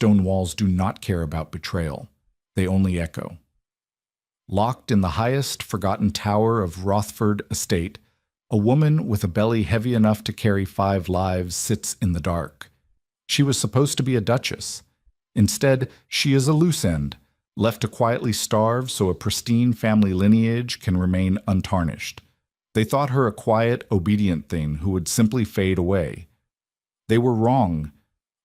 stone walls do not care about betrayal. They only echo. Locked in the highest forgotten tower of Rothford Estate, a woman with a belly heavy enough to carry 5 lives sits in the dark. She was supposed to be a duchess. Instead, she is a loose end, left to quietly starve so a pristine family lineage can remain untarnished. They thought her a quiet, obedient thing who would simply fade away. They were wrong.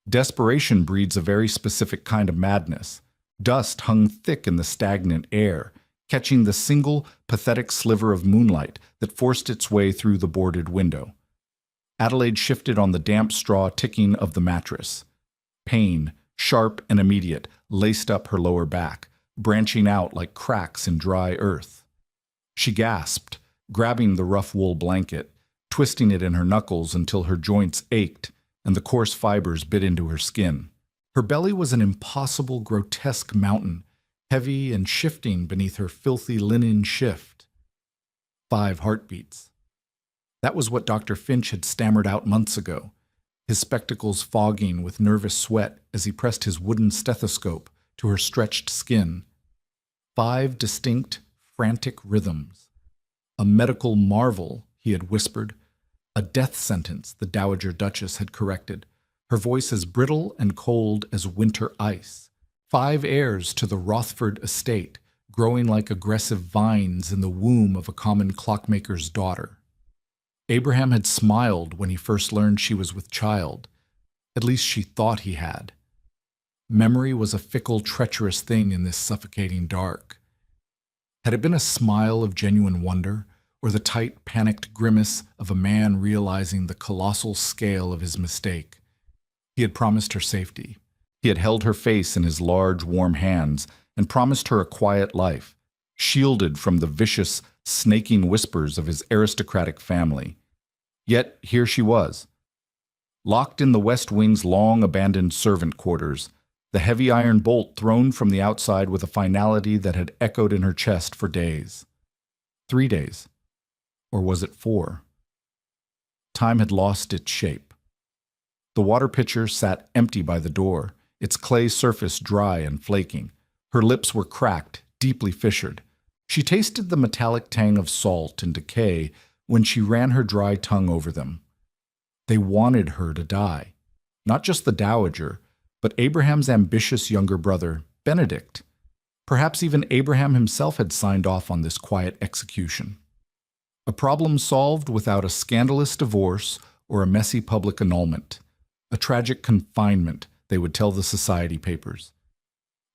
Desperation breeds a very specific kind of madness. Dust hung thick in the stagnant air, catching the single, pathetic sliver of moonlight that forced its way through the boarded window. Adelaide shifted on the damp straw ticking of the mattress. Pain, sharp and immediate, laced up her lower back, branching out like cracks in dry earth. She gasped, grabbing the rough wool blanket, twisting it in her knuckles until her joints ached and the coarse fibers bit into her skin. Her belly was an impossible, grotesque mountain, heavy and shifting beneath her filthy linen shift. 5 heartbeats. That was what Dr. Finch had stammered out months ago, his spectacles fogging with nervous sweat as he pressed his wooden stethoscope to her stretched skin. 5 distinct, frantic rhythms. A medical marvel, he had whispered. A death sentence, the Dowager Duchess had corrected, her voice as brittle and cold as winter ice. 5 heirs to the Rothford estate, growing like aggressive vines in the womb of a common clockmaker's daughter. Abraham had smiled when he first learned she was with child. At least she thought he had. Memory was a fickle, treacherous thing in this suffocating dark. Had it been a smile of genuine wonder, or the tight, panicked grimace of a man realizing the colossal scale of his mistake? He had promised her safety. He had held her face in his large, warm hands and promised her a quiet life, shielded from the vicious, snaking whispers of his aristocratic family. Yet here she was, locked in the West Wing's long-abandoned servant quarters, the heavy iron bolt thrown from the outside with a finality that had echoed in her chest for days. 3 days. Or was it 4? Time had lost its shape. The water pitcher sat empty by the door, its clay surface dry and flaking. Her lips were cracked, deeply fissured. She tasted the metallic tang of salt and decay when she ran her dry tongue over them. They wanted her to die. Not just the Dowager, but Abraham's ambitious younger brother, Benedict. Perhaps even Abraham himself had signed off on this quiet execution. A problem solved without a scandalous divorce or a messy public annulment. A tragic confinement, they would tell the society papers.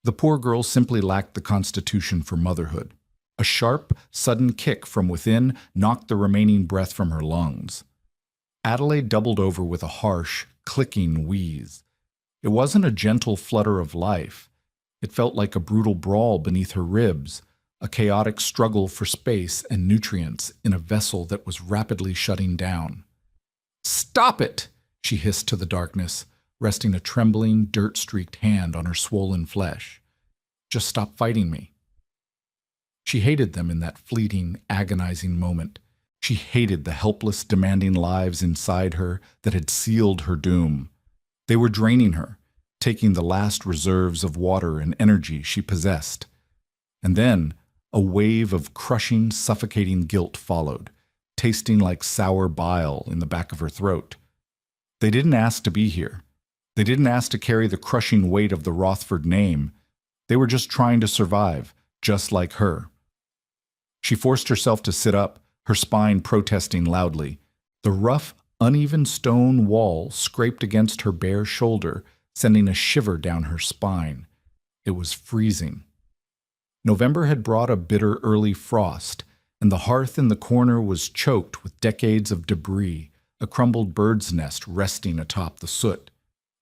The poor girl simply lacked the constitution for motherhood. A sharp, sudden kick from within knocked the remaining breath from her lungs. Adelaide doubled over with a harsh, clicking wheeze. It wasn't a gentle flutter of life. It felt like a brutal brawl beneath her ribs, a chaotic struggle for space and nutrients in a vessel that was rapidly shutting down. "Stop it!" she hissed to the darkness, resting a trembling, dirt-streaked hand on her swollen flesh. "Just stop fighting me." She hated them in that fleeting, agonizing moment. She hated the helpless, demanding lives inside her that had sealed her doom. They were draining her, taking the last reserves of water and energy she possessed. And then, a wave of crushing, suffocating guilt followed, tasting like sour bile in the back of her throat. They didn't ask to be here. They didn't ask to carry the crushing weight of the Rothford name. They were just trying to survive, just like her. She forced herself to sit up, her spine protesting loudly. The rough, uneven stone wall scraped against her bare shoulder, sending a shiver down her spine. It was freezing. November had brought a bitter early frost, and the hearth in the corner was choked with decades of debris, a crumbled bird's nest resting atop the soot.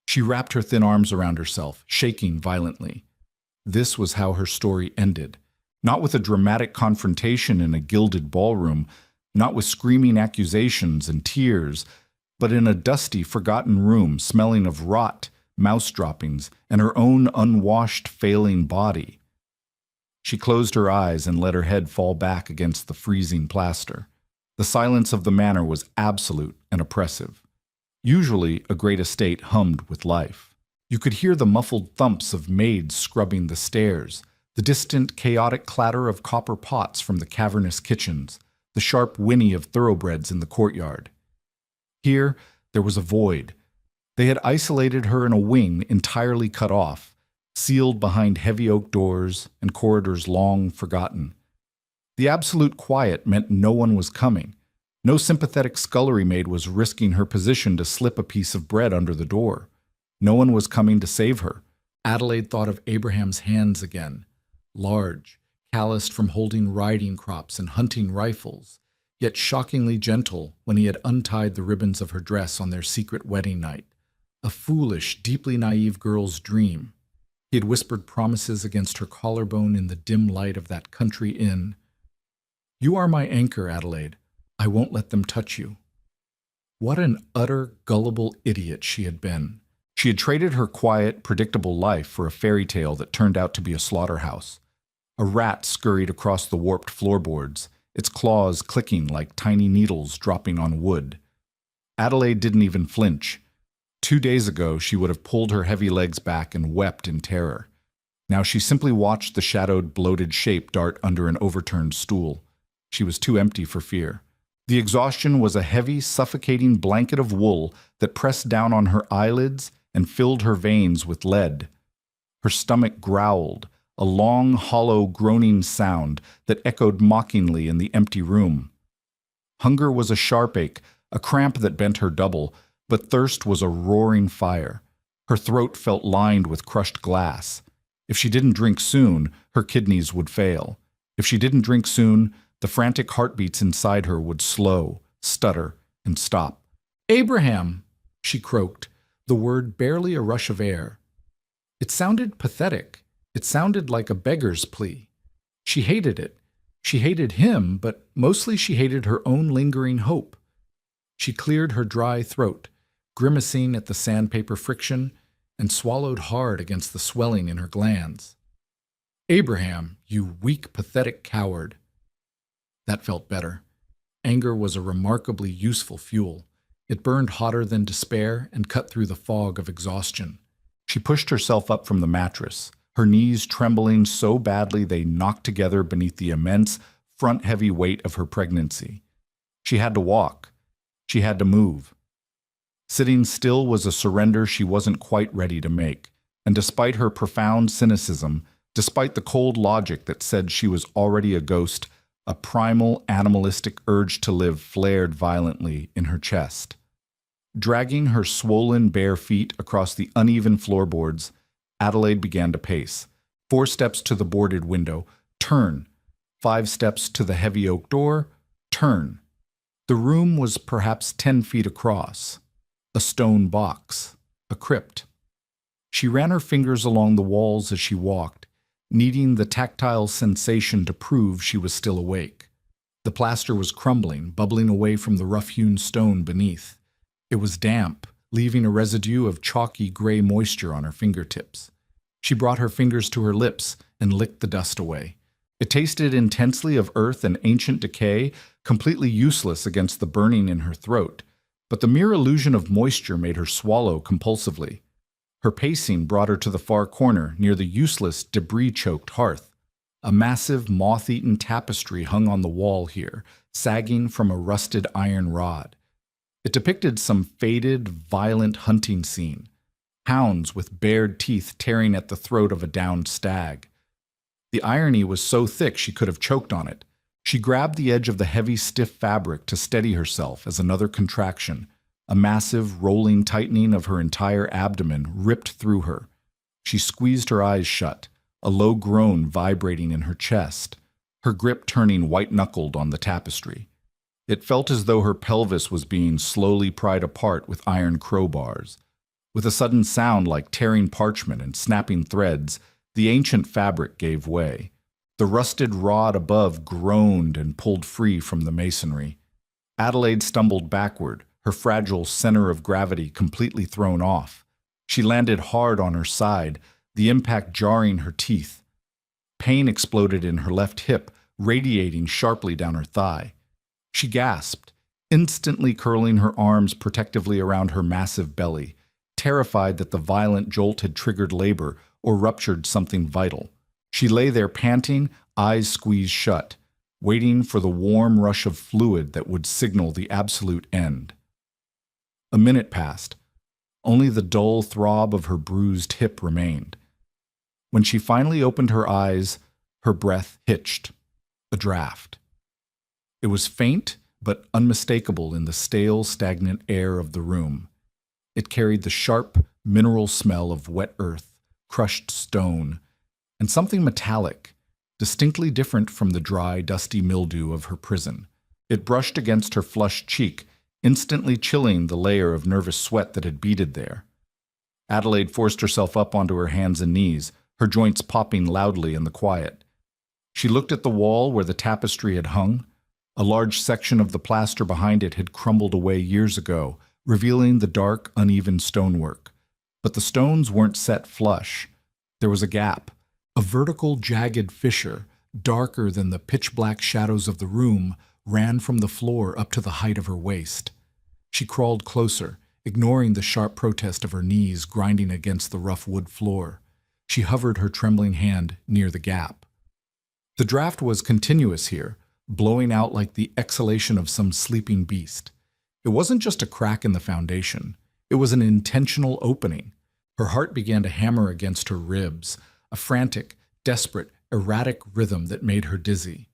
She wrapped her thin arms around herself, shaking violently. This was how her story ended. Not with a dramatic confrontation in a gilded ballroom, not with screaming accusations and tears, but in a dusty, forgotten room smelling of rot, mouse droppings, and her own unwashed, failing body. She closed her eyes and let her head fall back against the freezing plaster. The silence of the manor was absolute and oppressive. Usually, a great estate hummed with life. You could hear the muffled thumps of maids scrubbing the stairs, the distant, chaotic clatter of copper pots from the cavernous kitchens, the sharp whinny of thoroughbreds in the courtyard. Here, there was a void. They had isolated her in a wing entirely cut off, sealed behind heavy oak doors and corridors long forgotten. The absolute quiet meant no one was coming. No sympathetic scullery maid was risking her position to slip a piece of bread under the door. No one was coming to save her. Adelaide thought of Abraham's hands again, large, calloused from holding riding crops and hunting rifles, yet shockingly gentle when he had untied the ribbons of her dress on their secret wedding night. A foolish, deeply naive girl's dream. He had whispered promises against her collarbone in the dim light of that country inn. "You are my anchor, Adelaide. I won't let them touch you." What an utter, gullible idiot she had been. She had traded her quiet, predictable life for a fairy tale that turned out to be a slaughterhouse. A rat scurried across the warped floorboards, its claws clicking like tiny needles dropping on wood. Adelaide didn't even flinch. 2 days ago, she would have pulled her heavy legs back and wept in terror. Now she simply watched the shadowed, bloated shape dart under an overturned stool. She was too empty for fear. The exhaustion was a heavy, suffocating blanket of wool that pressed down on her eyelids and filled her veins with lead. Her stomach growled, a long, hollow, groaning sound that echoed mockingly in the empty room. Hunger was a sharp ache, a cramp that bent her double, but thirst was a roaring fire. Her throat felt lined with crushed glass. If she didn't drink soon, her kidneys would fail. If she didn't drink soon, the frantic heartbeats inside her would slow, stutter, and stop. "Abraham!" she croaked, the word barely a rush of air. It sounded pathetic. It sounded like a beggar's plea. She hated it. She hated him, but mostly she hated her own lingering hope. She cleared her dry throat, grimacing at the sandpaper friction, and swallowed hard against the swelling in her glands. "Abraham, you weak, pathetic coward." That felt better. Anger was a remarkably useful fuel. It burned hotter than despair and cut through the fog of exhaustion. She pushed herself up from the mattress, her knees trembling so badly they knocked together beneath the immense, front-heavy weight of her pregnancy. She had to walk. She had to move. Sitting still was a surrender she wasn't quite ready to make, and despite her profound cynicism, despite the cold logic that said she was already a ghost, a primal, animalistic urge to live flared violently in her chest. Dragging her swollen, bare feet across the uneven floorboards, Adelaide began to pace. 4 steps to the boarded window, turn. 5 steps to the heavy oak door, turn. The room was perhaps 10 feet across. A stone box. A crypt. She ran her fingers along the walls as she walked, needing the tactile sensation to prove she was still awake. The plaster was crumbling, bubbling away from the rough-hewn stone beneath. It was damp, leaving a residue of chalky gray moisture on her fingertips. She brought her fingers to her lips and licked the dust away. It tasted intensely of earth and ancient decay, completely useless against the burning in her throat, but the mere illusion of moisture made her swallow compulsively. Her pacing brought her to the far corner near the useless, debris-choked hearth. A massive, moth-eaten tapestry hung on the wall here, sagging from a rusted iron rod. It depicted some faded, violent hunting scene. Hounds with bared teeth tearing at the throat of a downed stag. The irony was so thick she could have choked on it. She grabbed the edge of the heavy, stiff fabric to steady herself as another contraction. A massive, rolling tightening of her entire abdomen ripped through her. She squeezed her eyes shut, a low groan vibrating in her chest, her grip turning white-knuckled on the tapestry. It felt as though her pelvis was being slowly pried apart with iron crowbars. With a sudden sound like tearing parchment and snapping threads, the ancient fabric gave way. The rusted rod above groaned and pulled free from the masonry. Adelaide stumbled backward, her fragile center of gravity completely thrown off. She landed hard on her side, the impact jarring her teeth. Pain exploded in her left hip, radiating sharply down her thigh. She gasped, instantly curling her arms protectively around her massive belly, terrified that the violent jolt had triggered labor or ruptured something vital. She lay there panting, eyes squeezed shut, waiting for the warm rush of fluid that would signal the absolute end. A minute passed. Only the dull throb of her bruised hip remained. When she finally opened her eyes, her breath hitched. A draft. It was faint but unmistakable in the stale, stagnant air of the room. It carried the sharp, mineral smell of wet earth, crushed stone, and something metallic, distinctly different from the dry, dusty mildew of her prison. It brushed against her flushed cheek, instantly chilling the layer of nervous sweat that had beaded there. Adelaide forced herself up onto her hands and knees, her joints popping loudly in the quiet. She looked at the wall where the tapestry had hung. A large section of the plaster behind it had crumbled away years ago, revealing the dark, uneven stonework. But the stones weren't set flush. There was a gap, a vertical, jagged fissure, darker than the pitch-black shadows of the room, ran from the floor up to the height of her waist. She crawled closer, ignoring the sharp protest of her knees grinding against the rough wood floor. She hovered her trembling hand near the gap. The draft was continuous here, blowing out like the exhalation of some sleeping beast. It wasn't just a crack in the foundation. It was an intentional opening. Her heart began to hammer against her ribs, a frantic, desperate, erratic rhythm that made her dizzy.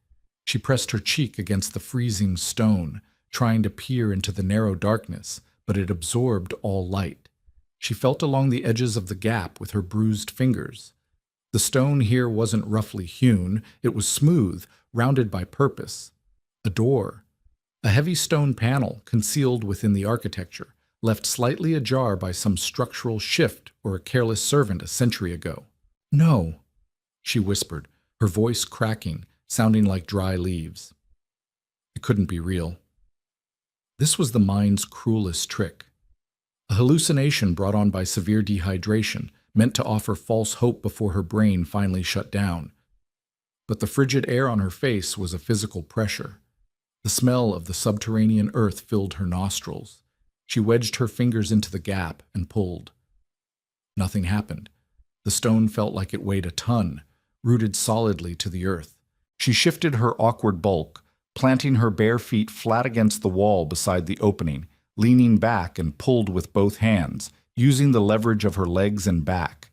She pressed her cheek against the freezing stone, trying to peer into the narrow darkness, but it absorbed all light. She felt along the edges of the gap with her bruised fingers. The stone here wasn't roughly hewn, it was smooth, rounded by purpose. A door. A heavy stone panel, concealed within the architecture, left slightly ajar by some structural shift or a careless servant a century ago. "No," she whispered, her voice cracking, sounding like dry leaves. It couldn't be real. This was the mind's cruelest trick. A hallucination brought on by severe dehydration, meant to offer false hope before her brain finally shut down. But the frigid air on her face was a physical pressure. The smell of the subterranean earth filled her nostrils. She wedged her fingers into the gap and pulled. Nothing happened. The stone felt like it weighed a ton, rooted solidly to the earth. She shifted her awkward bulk, planting her bare feet flat against the wall beside the opening, leaning back and pulled with both hands, using the leverage of her legs and back.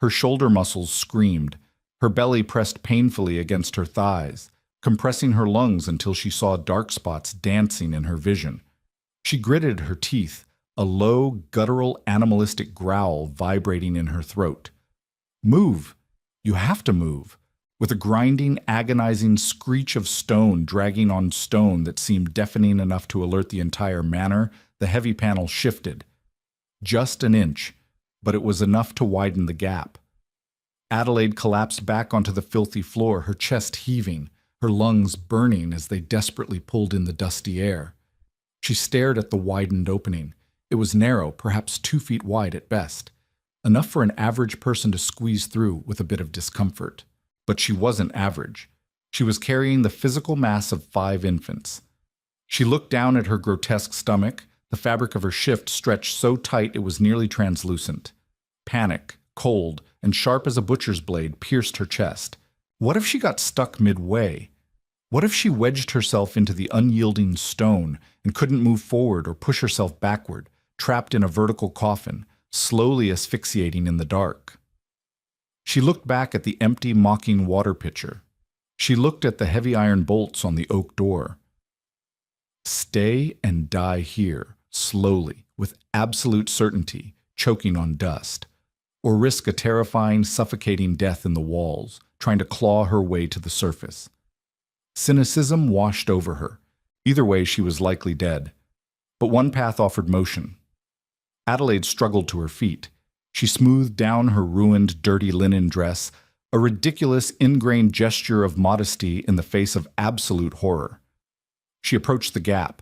Her shoulder muscles screamed. Her belly pressed painfully against her thighs, compressing her lungs until she saw dark spots dancing in her vision. She gritted her teeth, a low, guttural, animalistic growl vibrating in her throat. "Move! You have to move!" With a grinding, agonizing screech of stone dragging on stone that seemed deafening enough to alert the entire manor, the heavy panel shifted. Just an inch, but it was enough to widen the gap. Adelaide collapsed back onto the filthy floor, her chest heaving, her lungs burning as they desperately pulled in the dusty air. She stared at the widened opening. It was narrow, perhaps 2 feet wide at best, enough for an average person to squeeze through with a bit of discomfort. But she wasn't average. She was carrying the physical mass of 5 infants. She looked down at her grotesque stomach, the fabric of her shift stretched so tight it was nearly translucent. Panic, cold, and sharp as a butcher's blade pierced her chest. What if she got stuck midway? What if she wedged herself into the unyielding stone and couldn't move forward or push herself backward, trapped in a vertical coffin, slowly asphyxiating in the dark? She looked back at the empty, mocking water pitcher. She looked at the heavy iron bolts on the oak door. Stay and die here, slowly, with absolute certainty, choking on dust, or risk a terrifying, suffocating death in the walls, trying to claw her way to the surface. Cynicism washed over her. Either way, she was likely dead. But one path offered motion. Adelaide struggled to her feet. She smoothed down her ruined, dirty linen dress, a ridiculous, ingrained gesture of modesty in the face of absolute horror. She approached the gap.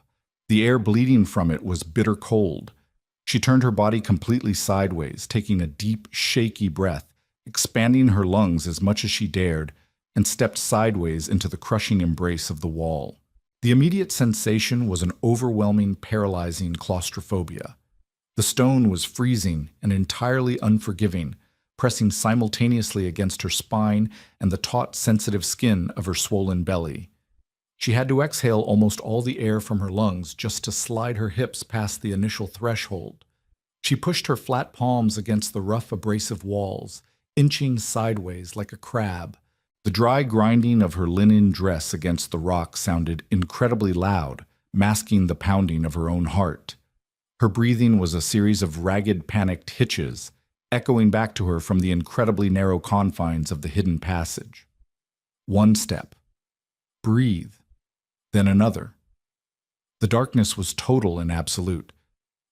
The air bleeding from it was bitter cold. She turned her body completely sideways, taking a deep, shaky breath, expanding her lungs as much as she dared, and stepped sideways into the crushing embrace of the wall. The immediate sensation was an overwhelming, paralyzing claustrophobia. The stone was freezing and entirely unforgiving, pressing simultaneously against her spine and the taut, sensitive skin of her swollen belly. She had to exhale almost all the air from her lungs just to slide her hips past the initial threshold. She pushed her flat palms against the rough, abrasive walls, inching sideways like a crab. The dry grinding of her linen dress against the rock sounded incredibly loud, masking the pounding of her own heart. Her breathing was a series of ragged, panicked hitches, echoing back to her from the incredibly narrow confines of the hidden passage. One step. Breathe. Then another. The darkness was total and absolute.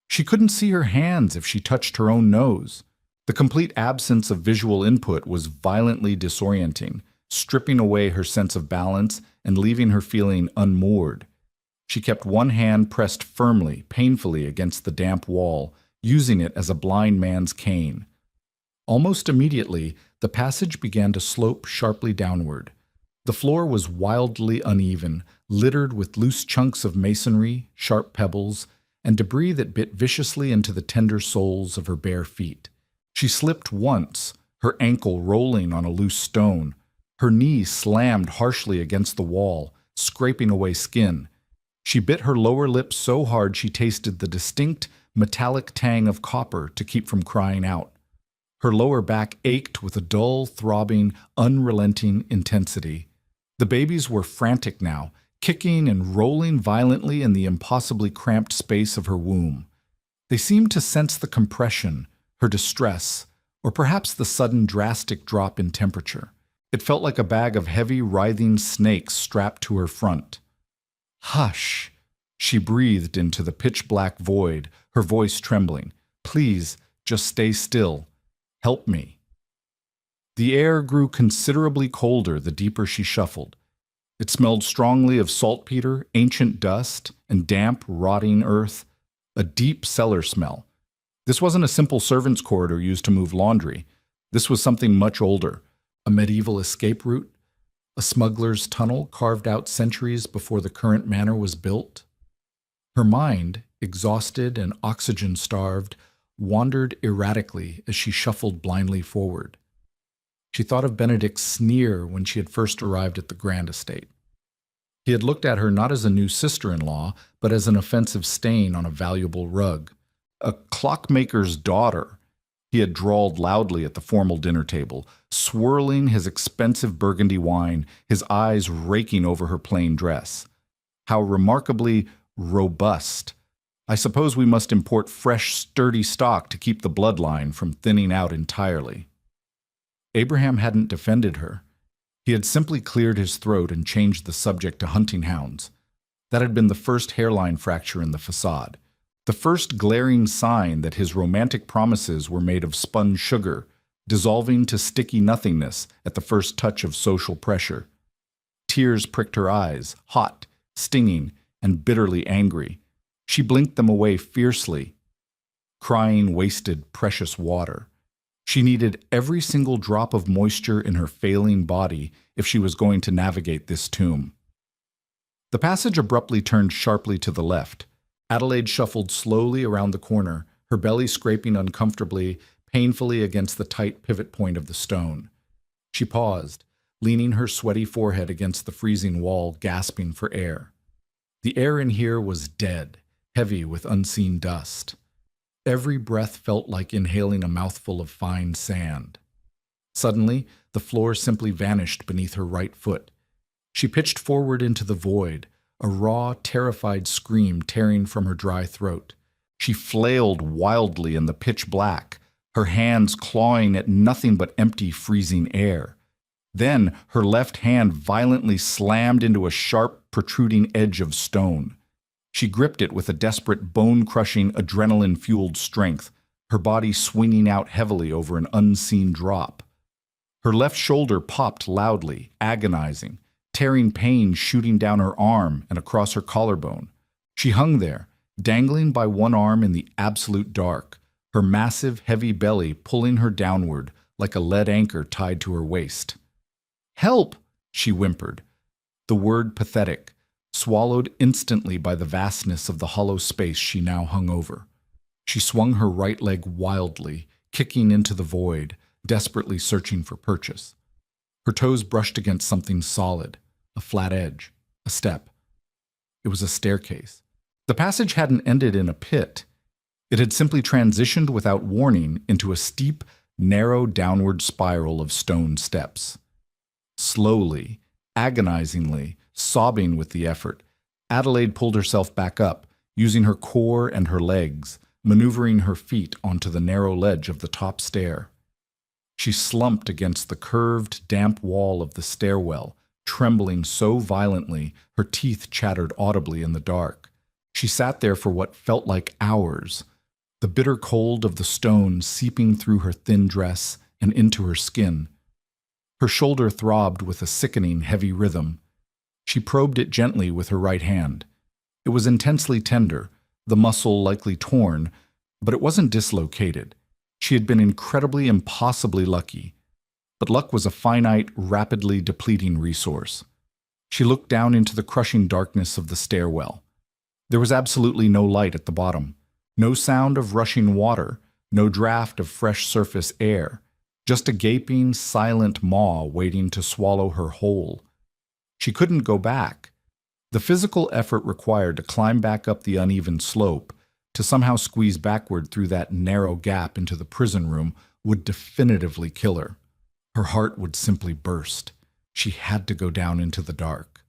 She couldn't see her hands if she touched her own nose. The complete absence of visual input was violently disorienting, stripping away her sense of balance and leaving her feeling unmoored. She kept one hand pressed firmly, painfully against the damp wall, using it as a blind man's cane. Almost immediately, the passage began to slope sharply downward. The floor was wildly uneven, littered with loose chunks of masonry, sharp pebbles, and debris that bit viciously into the tender soles of her bare feet. She slipped once, her ankle rolling on a loose stone. Her knee slammed harshly against the wall, scraping away skin. She bit her lower lip so hard she tasted the distinct, metallic tang of copper to keep from crying out. Her lower back ached with a dull, throbbing, unrelenting intensity. The babies were frantic now, kicking and rolling violently in the impossibly cramped space of her womb. They seemed to sense the compression, her distress, or perhaps the sudden drastic drop in temperature. It felt like a bag of heavy, writhing snakes strapped to her front. "Hush!" She breathed into the pitch-black void, her voice trembling. "Please, just stay still. Help me." The air grew considerably colder the deeper she shuffled. It smelled strongly of saltpeter, ancient dust, and damp, rotting earth, a deep cellar smell. This wasn't a simple servant's corridor used to move laundry. This was something much older, a medieval escape route, a smuggler's tunnel carved out centuries before the current manor was built. Her mind, exhausted and oxygen-starved, wandered erratically as she shuffled blindly forward. She thought of Benedict's sneer when she had first arrived at the grand estate. He had looked at her not as a new sister-in-law, but as an offensive stain on a valuable rug. A clockmaker's daughter, he had drawled loudly at the formal dinner table, swirling his expensive burgundy wine, his eyes raking over her plain dress. How remarkably robust. I suppose we must import fresh, sturdy stock to keep the bloodline from thinning out entirely. Abraham hadn't defended her. He had simply cleared his throat and changed the subject to hunting hounds. That had been the first hairline fracture in the facade, the first glaring sign that his romantic promises were made of spun sugar, dissolving to sticky nothingness at the first touch of social pressure. Tears pricked her eyes, hot, stinging, and bitterly angry. She blinked them away fiercely. Crying wasted precious water. She needed every single drop of moisture in her failing body if she was going to navigate this tomb. The passage abruptly turned sharply to the left. Adelaide shuffled slowly around the corner, her belly scraping uncomfortably, painfully against the tight pivot point of the stone. She paused, leaning her sweaty forehead against the freezing wall, gasping for air. The air in here was dead, heavy with unseen dust. Every breath felt like inhaling a mouthful of fine sand. Suddenly, the floor simply vanished beneath her right foot. She pitched forward into the void, a raw, terrified scream tearing from her dry throat. She flailed wildly in the pitch black, her hands clawing at nothing but empty, freezing air. Then her left hand violently slammed into a sharp, protruding edge of stone. She gripped it with a desperate, bone-crushing, adrenaline-fueled strength, her body swinging out heavily over an unseen drop. Her left shoulder popped loudly, agonizing, tearing pain shooting down her arm and across her collarbone. She hung there, dangling by one arm in the absolute dark, her massive, heavy belly pulling her downward like a lead anchor tied to her waist. "Help!" she whimpered, the word pathetic, swallowed instantly by the vastness of the hollow space she now hung over. She swung her right leg wildly, kicking into the void, desperately searching for purchase. Her toes brushed against something solid, a flat edge, a step. It was a staircase. The passage hadn't ended in a pit. It had simply transitioned without warning into a steep, narrow downward spiral of stone steps. Slowly, agonizingly, sobbing with the effort, Adelaide pulled herself back up, using her core and her legs, maneuvering her feet onto the narrow ledge of the top stair. She slumped against the curved, damp wall of the stairwell, trembling so violently her teeth chattered audibly in the dark. She sat there for what felt like hours, the bitter cold of the stone seeping through her thin dress and into her skin. Her shoulder throbbed with a sickening, heavy rhythm. She probed it gently with her right hand. It was intensely tender, the muscle likely torn, but it wasn't dislocated. She had been incredibly, impossibly lucky. But luck was a finite, rapidly depleting resource. She looked down into the crushing darkness of the stairwell. There was absolutely no light at the bottom, no sound of rushing water, no draft of fresh surface air, just a gaping, silent maw waiting to swallow her whole. She couldn't go back. The physical effort required to climb back up the uneven slope, to somehow squeeze backward through that narrow gap into the prison room, would definitively kill her. Her heart would simply burst. She had to go down into the dark.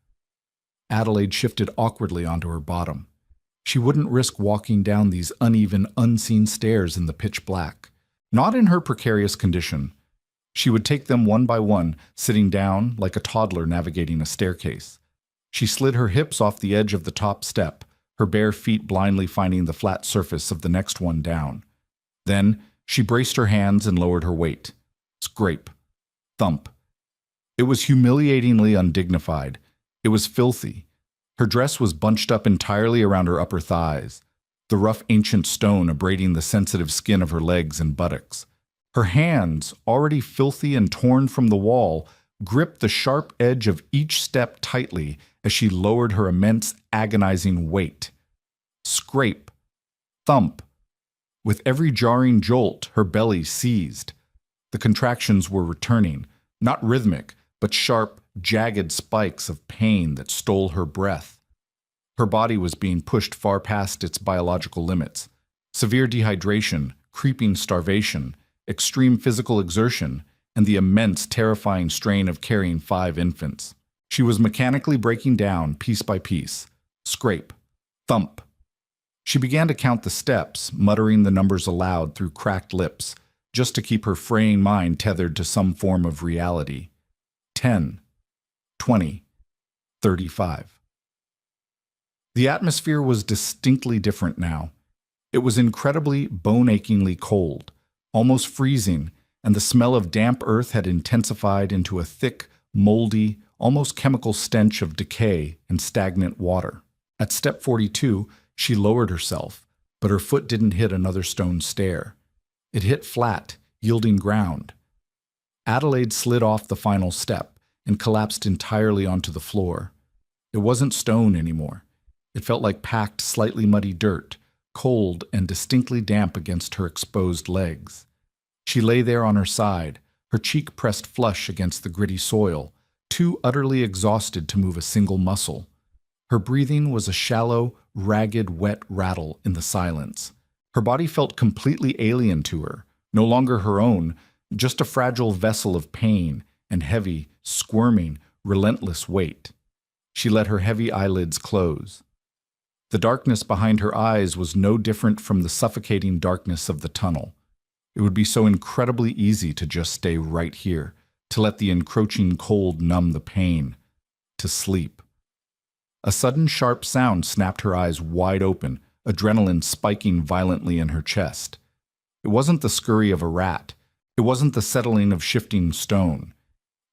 Adelaide shifted awkwardly onto her bottom. She wouldn't risk walking down these uneven, unseen stairs in the pitch black. Not in her precarious condition. She would take them one by one, sitting down like a toddler navigating a staircase. She slid her hips off the edge of the top step, her bare feet blindly finding the flat surface of the next one down. Then she braced her hands and lowered her weight. Scrape. Thump. It was humiliatingly undignified. It was filthy. Her dress was bunched up entirely around her upper thighs, the rough ancient stone abrading the sensitive skin of her legs and buttocks. Her hands, already filthy and torn from the wall, gripped the sharp edge of each step tightly as she lowered her immense, agonizing weight. Scrape. Thump. With every jarring jolt, her belly seized. The contractions were returning, not rhythmic, but sharp, jagged spikes of pain that stole her breath. Her body was being pushed far past its biological limits. Severe dehydration, creeping starvation, extreme physical exertion, and the immense, terrifying strain of carrying 5 infants. She was mechanically breaking down piece by piece. Scrape. Thump. She began to count the steps, muttering the numbers aloud through cracked lips, just to keep her fraying mind tethered to some form of reality. 10. 20. 35. The atmosphere was distinctly different now. It was incredibly, bone-achingly cold, almost freezing, and the smell of damp earth had intensified into a thick, moldy, almost chemical stench of decay and stagnant water. At step 42, she lowered herself, but her foot didn't hit another stone stair. It hit flat, yielding ground. Adelaide slid off the final step and collapsed entirely onto the floor. It wasn't stone anymore. It felt like packed, slightly muddy dirt, cold and distinctly damp against her exposed legs. She lay there on her side, her cheek pressed flush against the gritty soil, too utterly exhausted to move a single muscle. Her breathing was a shallow, ragged, wet rattle in the silence. Her body felt completely alien to her, no longer her own, just a fragile vessel of pain and heavy, squirming, relentless weight. She let her heavy eyelids close. The darkness behind her eyes was no different from the suffocating darkness of the tunnel. It would be so incredibly easy to just stay right here, to let the encroaching cold numb the pain, to sleep. A sudden sharp sound snapped her eyes wide open, adrenaline spiking violently in her chest. It wasn't the scurry of a rat. It wasn't the settling of shifting stone.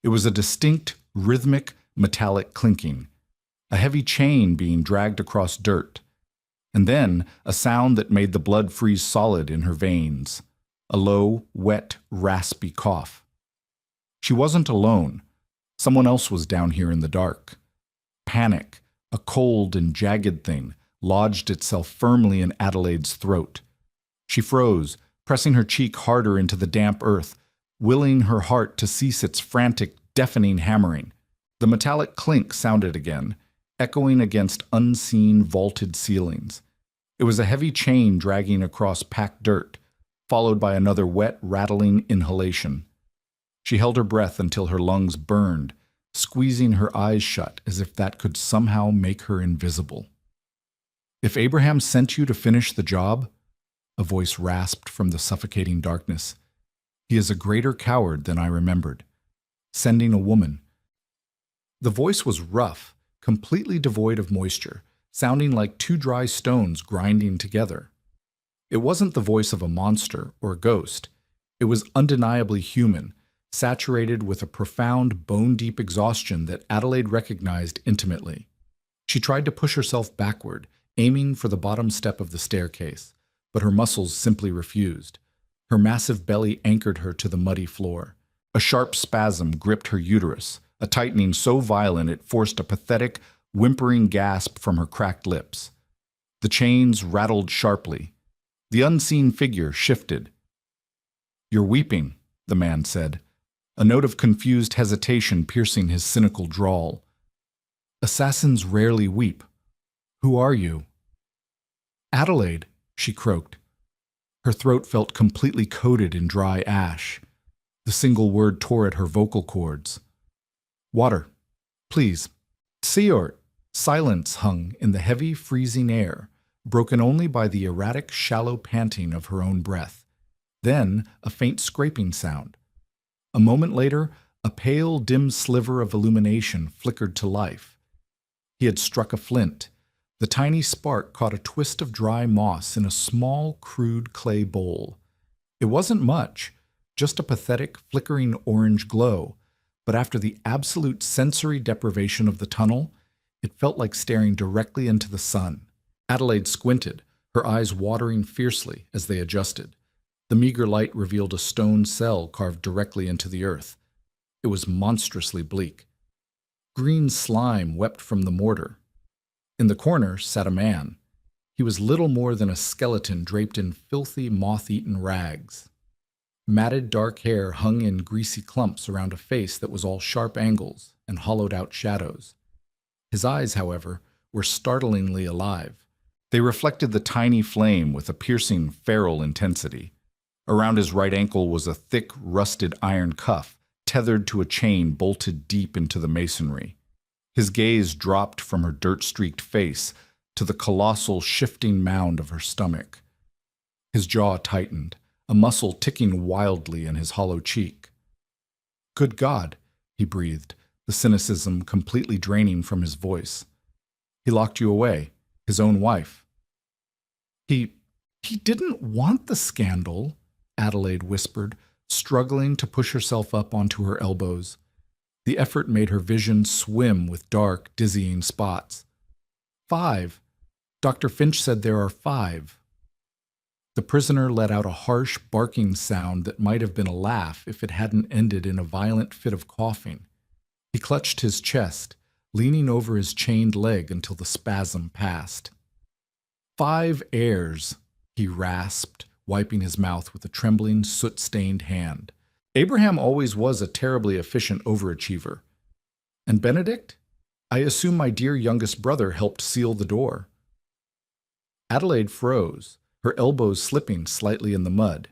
It was a distinct, rhythmic, metallic clinking, a heavy chain being dragged across dirt, and then a sound that made the blood freeze solid in her veins, a low, wet, raspy cough. She wasn't alone. Someone else was down here in the dark. Panic, a cold and jagged thing, lodged itself firmly in Adelaide's throat. She froze, pressing her cheek harder into the damp earth, willing her heart to cease its frantic, deafening hammering. The metallic clink sounded again, echoing against unseen, vaulted ceilings. It was a heavy chain dragging across packed dirt, followed by another wet, rattling inhalation. She held her breath until her lungs burned, squeezing her eyes shut as if that could somehow make her invisible. "If Abraham sent you to finish the job," a voice rasped from the suffocating darkness, "he is a greater coward than I remembered. Sending a woman." The voice was rough, completely devoid of moisture, sounding like two dry stones grinding together. It wasn't the voice of a monster or a ghost. It was undeniably human, saturated with a profound, bone-deep exhaustion that Adelaide recognized intimately. She tried to push herself backward, aiming for the bottom step of the staircase, but her muscles simply refused. Her massive belly anchored her to the muddy floor. A sharp spasm gripped her uterus, a tightening so violent it forced a pathetic, whimpering gasp from her cracked lips. The chains rattled sharply. The unseen figure shifted. "You're weeping," the man said, a note of confused hesitation piercing his cynical drawl. "Assassins rarely weep. Who are you?" "Adelaide," she croaked. Her throat felt completely coated in dry ash. The single word tore at her vocal cords. "Water, please." Seor. Silence hung in the heavy, freezing air, broken only by the erratic, shallow panting of her own breath. Then a faint scraping sound. A moment later, a pale, dim sliver of illumination flickered to life. He had struck a flint. The tiny spark caught a twist of dry moss in a small, crude clay bowl. It wasn't much, just a pathetic, flickering orange glow, but after the absolute sensory deprivation of the tunnel, it felt like staring directly into the sun. Adelaide squinted, her eyes watering fiercely as they adjusted. The meager light revealed a stone cell carved directly into the earth. It was monstrously bleak. Green slime wept from the mortar. In the corner sat a man. He was little more than a skeleton draped in filthy, moth-eaten rags. Matted dark hair hung in greasy clumps around a face that was all sharp angles and hollowed-out shadows. His eyes, however, were startlingly alive. They reflected the tiny flame with a piercing, feral intensity. Around his right ankle was a thick, rusted iron cuff, tethered to a chain bolted deep into the masonry. His gaze dropped from her dirt-streaked face to the colossal, shifting mound of her stomach. His jaw tightened, a muscle ticking wildly in his hollow cheek. "Good God," he breathed, the cynicism completely draining from his voice. "He locked you away, his own wife." He didn't want the scandal," Adelaide whispered, struggling to push herself up onto her elbows. The effort made her vision swim with dark, dizzying spots. 5. Dr. Finch said there are 5. The prisoner let out a harsh, barking sound that might have been a laugh if it hadn't ended in a violent fit of coughing. He clutched his chest, leaning over his chained leg until the spasm passed. 5 heirs, he rasped, wiping his mouth with a trembling, soot-stained hand. Abraham always was a terribly efficient overachiever. And Benedict? I assume my dear youngest brother helped seal the door. Adelaide froze, her elbows slipping slightly in the mud.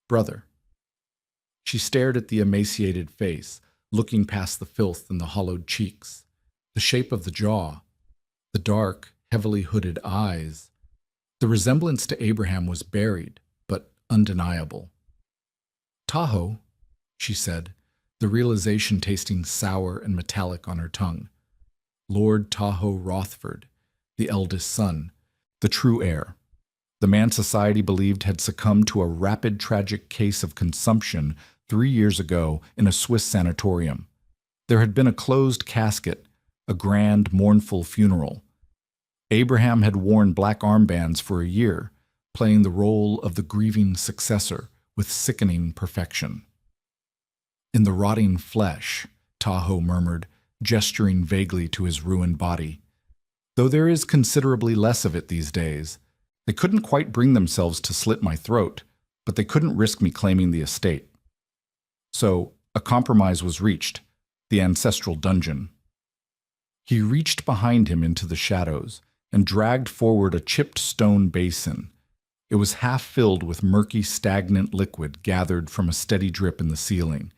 Brother. She stared at the emaciated face, looking past the filth in the hollowed cheeks, the shape of the jaw, the dark, heavily hooded eyes. The resemblance to Abraham was buried, but undeniable. Tahoe, she said, the realization tasting sour and metallic on her tongue. Lord Tahoe Rothford, the eldest son, the true heir. The man society believed had succumbed to a rapid tragic case of consumption 3 years ago in a Swiss sanatorium. There had been a closed casket, a grand, mournful funeral. Abraham had worn black armbands for a year, playing the role of the grieving successor with sickening perfection. In the rotting flesh, Tahoe murmured, gesturing vaguely to his ruined body. Though there is considerably less of it these days, They couldn't quite bring themselves to slit my throat, but they couldn't risk me claiming the estate. So, a compromise was reached, the ancestral dungeon. He reached behind him into the shadows and dragged forward a chipped stone basin. It was half filled with murky, stagnant liquid gathered from a steady drip in the ceiling.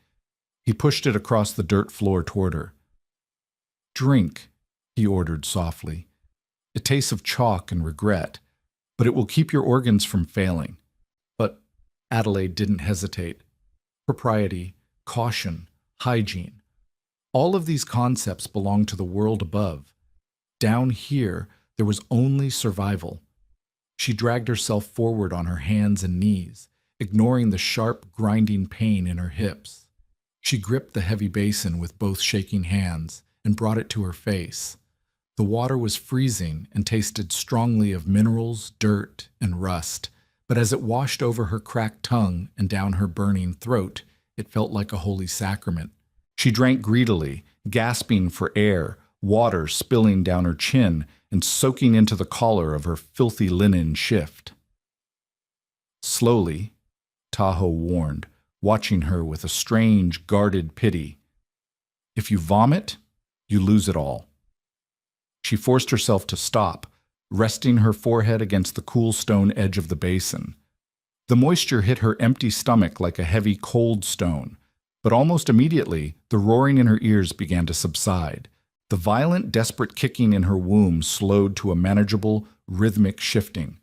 He pushed it across the dirt floor toward her. "Drink," he ordered softly. "It tastes of chalk and regret, but it will keep your organs from failing." But Adelaide didn't hesitate. Propriety, caution, hygiene. All of these concepts belong to the world above. Down here, there was only survival. She dragged herself forward on her hands and knees, ignoring the sharp, grinding pain in her hips. She gripped the heavy basin with both shaking hands and brought it to her face. The water was freezing and tasted strongly of minerals, dirt, and rust, but as it washed over her cracked tongue and down her burning throat, it felt like a holy sacrament. She drank greedily, gasping for air, water spilling down her chin and soaking into the collar of her filthy linen shift. Slowly, Tahoe warned, watching her with a strange, guarded pity. "If you vomit, you lose it all." She forced herself to stop, resting her forehead against the cool stone edge of the basin. The moisture hit her empty stomach like a heavy, cold stone, but almost immediately, the roaring in her ears began to subside. The violent, desperate kicking in her womb slowed to a manageable, rhythmic shifting.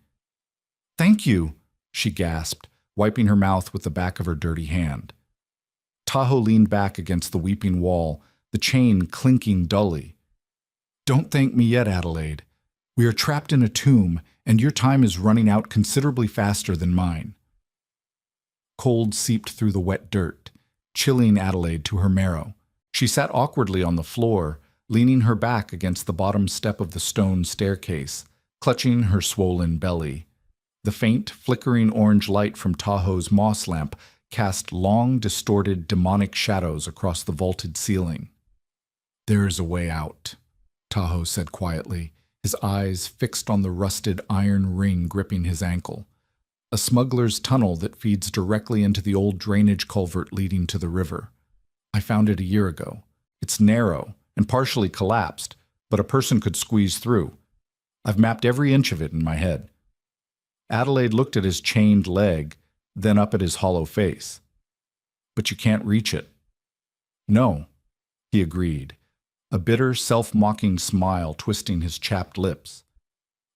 "Thank you," she gasped, wiping her mouth with the back of her dirty hand. Tahoe leaned back against the weeping wall, the chain clinking dully. "Don't thank me yet, Adelaide. We are trapped in a tomb, and your time is running out considerably faster than mine." Cold seeped through the wet dirt, chilling Adelaide to her marrow. She sat awkwardly on the floor, leaning her back against the bottom step of the stone staircase, clutching her swollen belly. The faint, flickering orange light from Tahoe's moss lamp cast long, distorted, demonic shadows across the vaulted ceiling. "There is a way out," Tahoe said quietly, his eyes fixed on the rusted iron ring gripping his ankle. "A smuggler's tunnel that feeds directly into the old drainage culvert leading to the river. I found it a year ago. It's narrow and partially collapsed, but a person could squeeze through. I've mapped every inch of it in my head." Adelaide looked at his chained leg, then up at his hollow face. "But you can't reach it." "No," he agreed, a bitter, self-mocking smile twisting his chapped lips.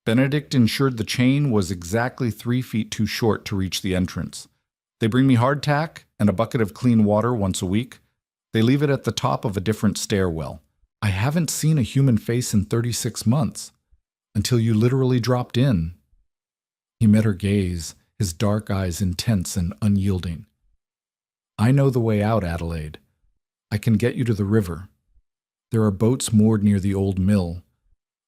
"Benedict ensured the chain was exactly 3 feet too short to reach the entrance. They bring me hardtack and a bucket of clean water once a week. They leave it at the top of a different stairwell. I haven't seen a human face in 36 months, until you literally dropped in." He met her gaze, his dark eyes intense and unyielding. "I know the way out, Adelaide. I can get you to the river. There are boats moored near the old mill.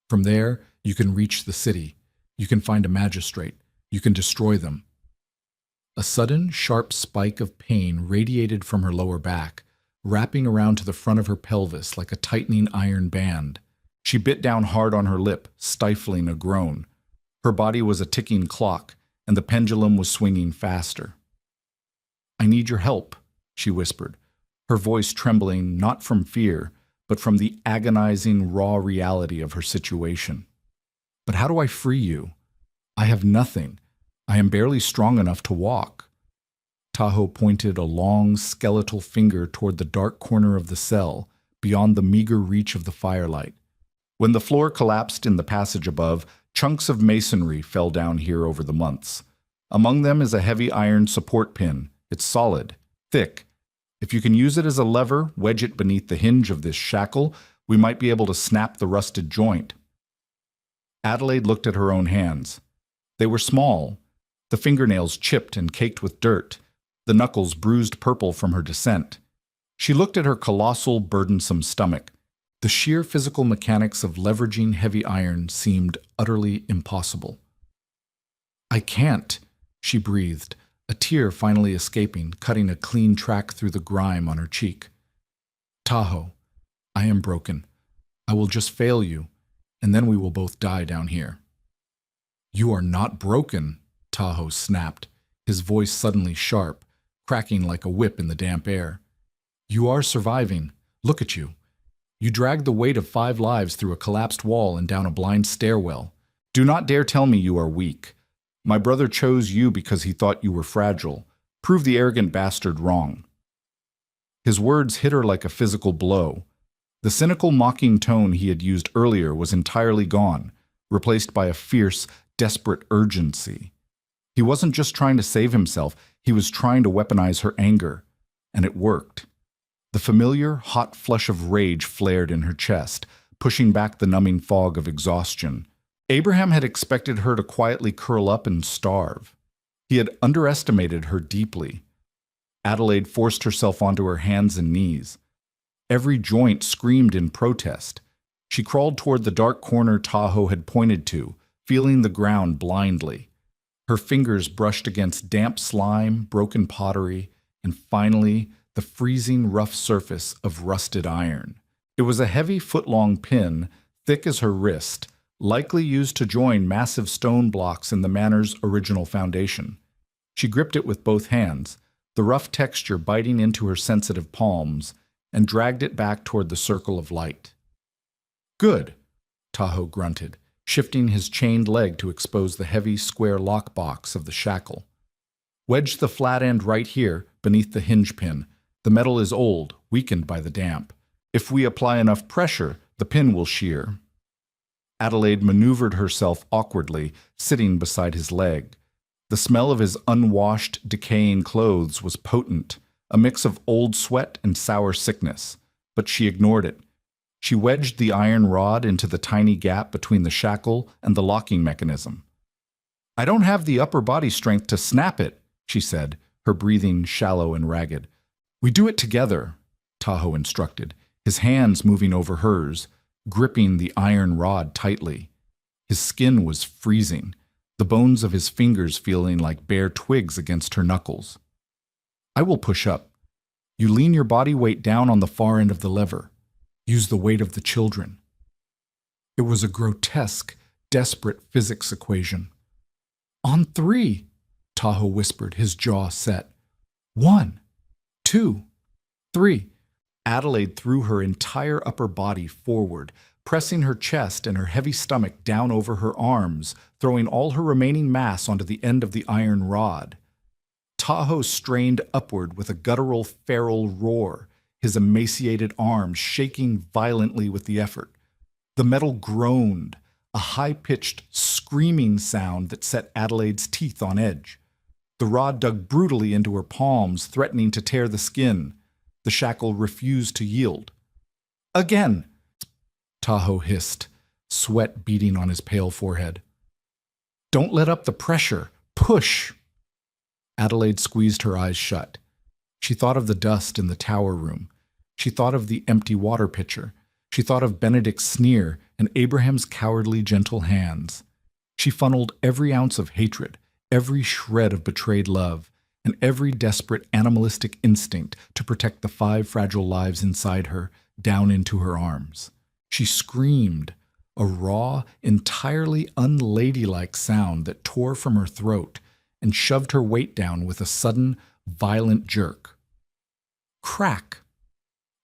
From there, you can reach the city. You can find a magistrate. You can destroy them." A sudden, sharp spike of pain radiated from her lower back, wrapping around to the front of her pelvis like a tightening iron band. She bit down hard on her lip, stifling a groan. Her body was a ticking clock, and the pendulum was swinging faster. "I need your help," she whispered, her voice trembling not from fear, but from the agonizing, raw reality of her situation. "But how do I free you? I have nothing. I am barely strong enough to walk." Tahoe pointed a long, skeletal finger toward the dark corner of the cell, beyond the meager reach of the firelight. When the floor collapsed in the passage above, chunks of masonry fell down here over the months. Among them is a heavy iron support pin. It's solid, thick. If you can use it as a lever, wedge it beneath the hinge of this shackle, we might be able to snap the rusted joint. Adelaide looked at her own hands. They were small, the fingernails chipped and caked with dirt, the knuckles bruised purple from her descent. She looked at her colossal, burdensome stomach. The sheer physical mechanics of leveraging heavy iron seemed utterly impossible. "I can't," she breathed, a tear finally escaping, cutting a clean track through the grime on her cheek. "Tahoe, I am broken. I will just fail you, and then we will both die down here." "You are not broken," Tahoe snapped, his voice suddenly sharp, cracking like a whip in the damp air. "You are surviving. Look at you. You dragged the weight of 5 lives through a collapsed wall and down a blind stairwell. Do not dare tell me you are weak. My brother chose you because he thought you were fragile. Prove the arrogant bastard wrong." His words hit her like a physical blow. The cynical, mocking tone he had used earlier was entirely gone, replaced by a fierce, desperate urgency. He wasn't just trying to save himself, he was trying to weaponize her anger. And it worked. The familiar, hot flush of rage flared in her chest, pushing back the numbing fog of exhaustion. Abraham had expected her to quietly curl up and starve. He had underestimated her deeply. Adelaide forced herself onto her hands and knees. Every joint screamed in protest. She crawled toward the dark corner Tahoe had pointed to, feeling the ground blindly. Her fingers brushed against damp slime, broken pottery, and finally, the freezing rough surface of rusted iron. It was a heavy foot-long pin, thick as her wrist, likely used to join massive stone blocks in the manor's original foundation. She gripped it with both hands, the rough texture biting into her sensitive palms, and dragged it back toward the circle of light. "Good," Tahoe grunted, shifting his chained leg to expose the heavy, square lockbox of the shackle. "Wedge the flat end right here, beneath the hinge pin. The metal is old, weakened by the damp. If we apply enough pressure, the pin will shear." Adelaide maneuvered herself awkwardly, sitting beside his leg. The smell of his unwashed, decaying clothes was potent, a mix of old sweat and sour sickness, but she ignored it. She wedged the iron rod into the tiny gap between the shackle and the locking mechanism. "I don't have the upper body strength to snap it," she said, her breathing shallow and ragged. "We do it together," Tahoe instructed, his hands moving over hers, gripping the iron rod tightly. His skin was freezing, the bones of his fingers feeling like bare twigs against her knuckles. "I will push up. You lean your body weight down on the far end of the lever. Use the weight of the children." It was a grotesque, desperate physics equation. "On 3, Tahoe whispered, his jaw set. 1, 2, 3. Adelaide threw her entire upper body forward, pressing her chest and her heavy stomach down over her arms, throwing all her remaining mass onto the end of the iron rod. Tahoe strained upward with a guttural, feral roar, his emaciated arms shaking violently with the effort. The metal groaned, a high-pitched, screaming sound that set Adelaide's teeth on edge. The rod dug brutally into her palms, threatening to tear the skin. The shackle refused to yield. "Again!" Tahoe hissed, sweat beading on his pale forehead. "Don't let up the pressure. Push!" Adelaide squeezed her eyes shut. She thought of the dust in the tower room. She thought of the empty water pitcher. She thought of Benedict's sneer and Abraham's cowardly, gentle hands. She funneled every ounce of hatred, every shred of betrayed love, and every desperate animalistic instinct to protect the 5 fragile lives inside her down into her arms. She screamed, a raw, entirely unladylike sound that tore from her throat and shoved her weight down with a sudden, violent jerk. Crack!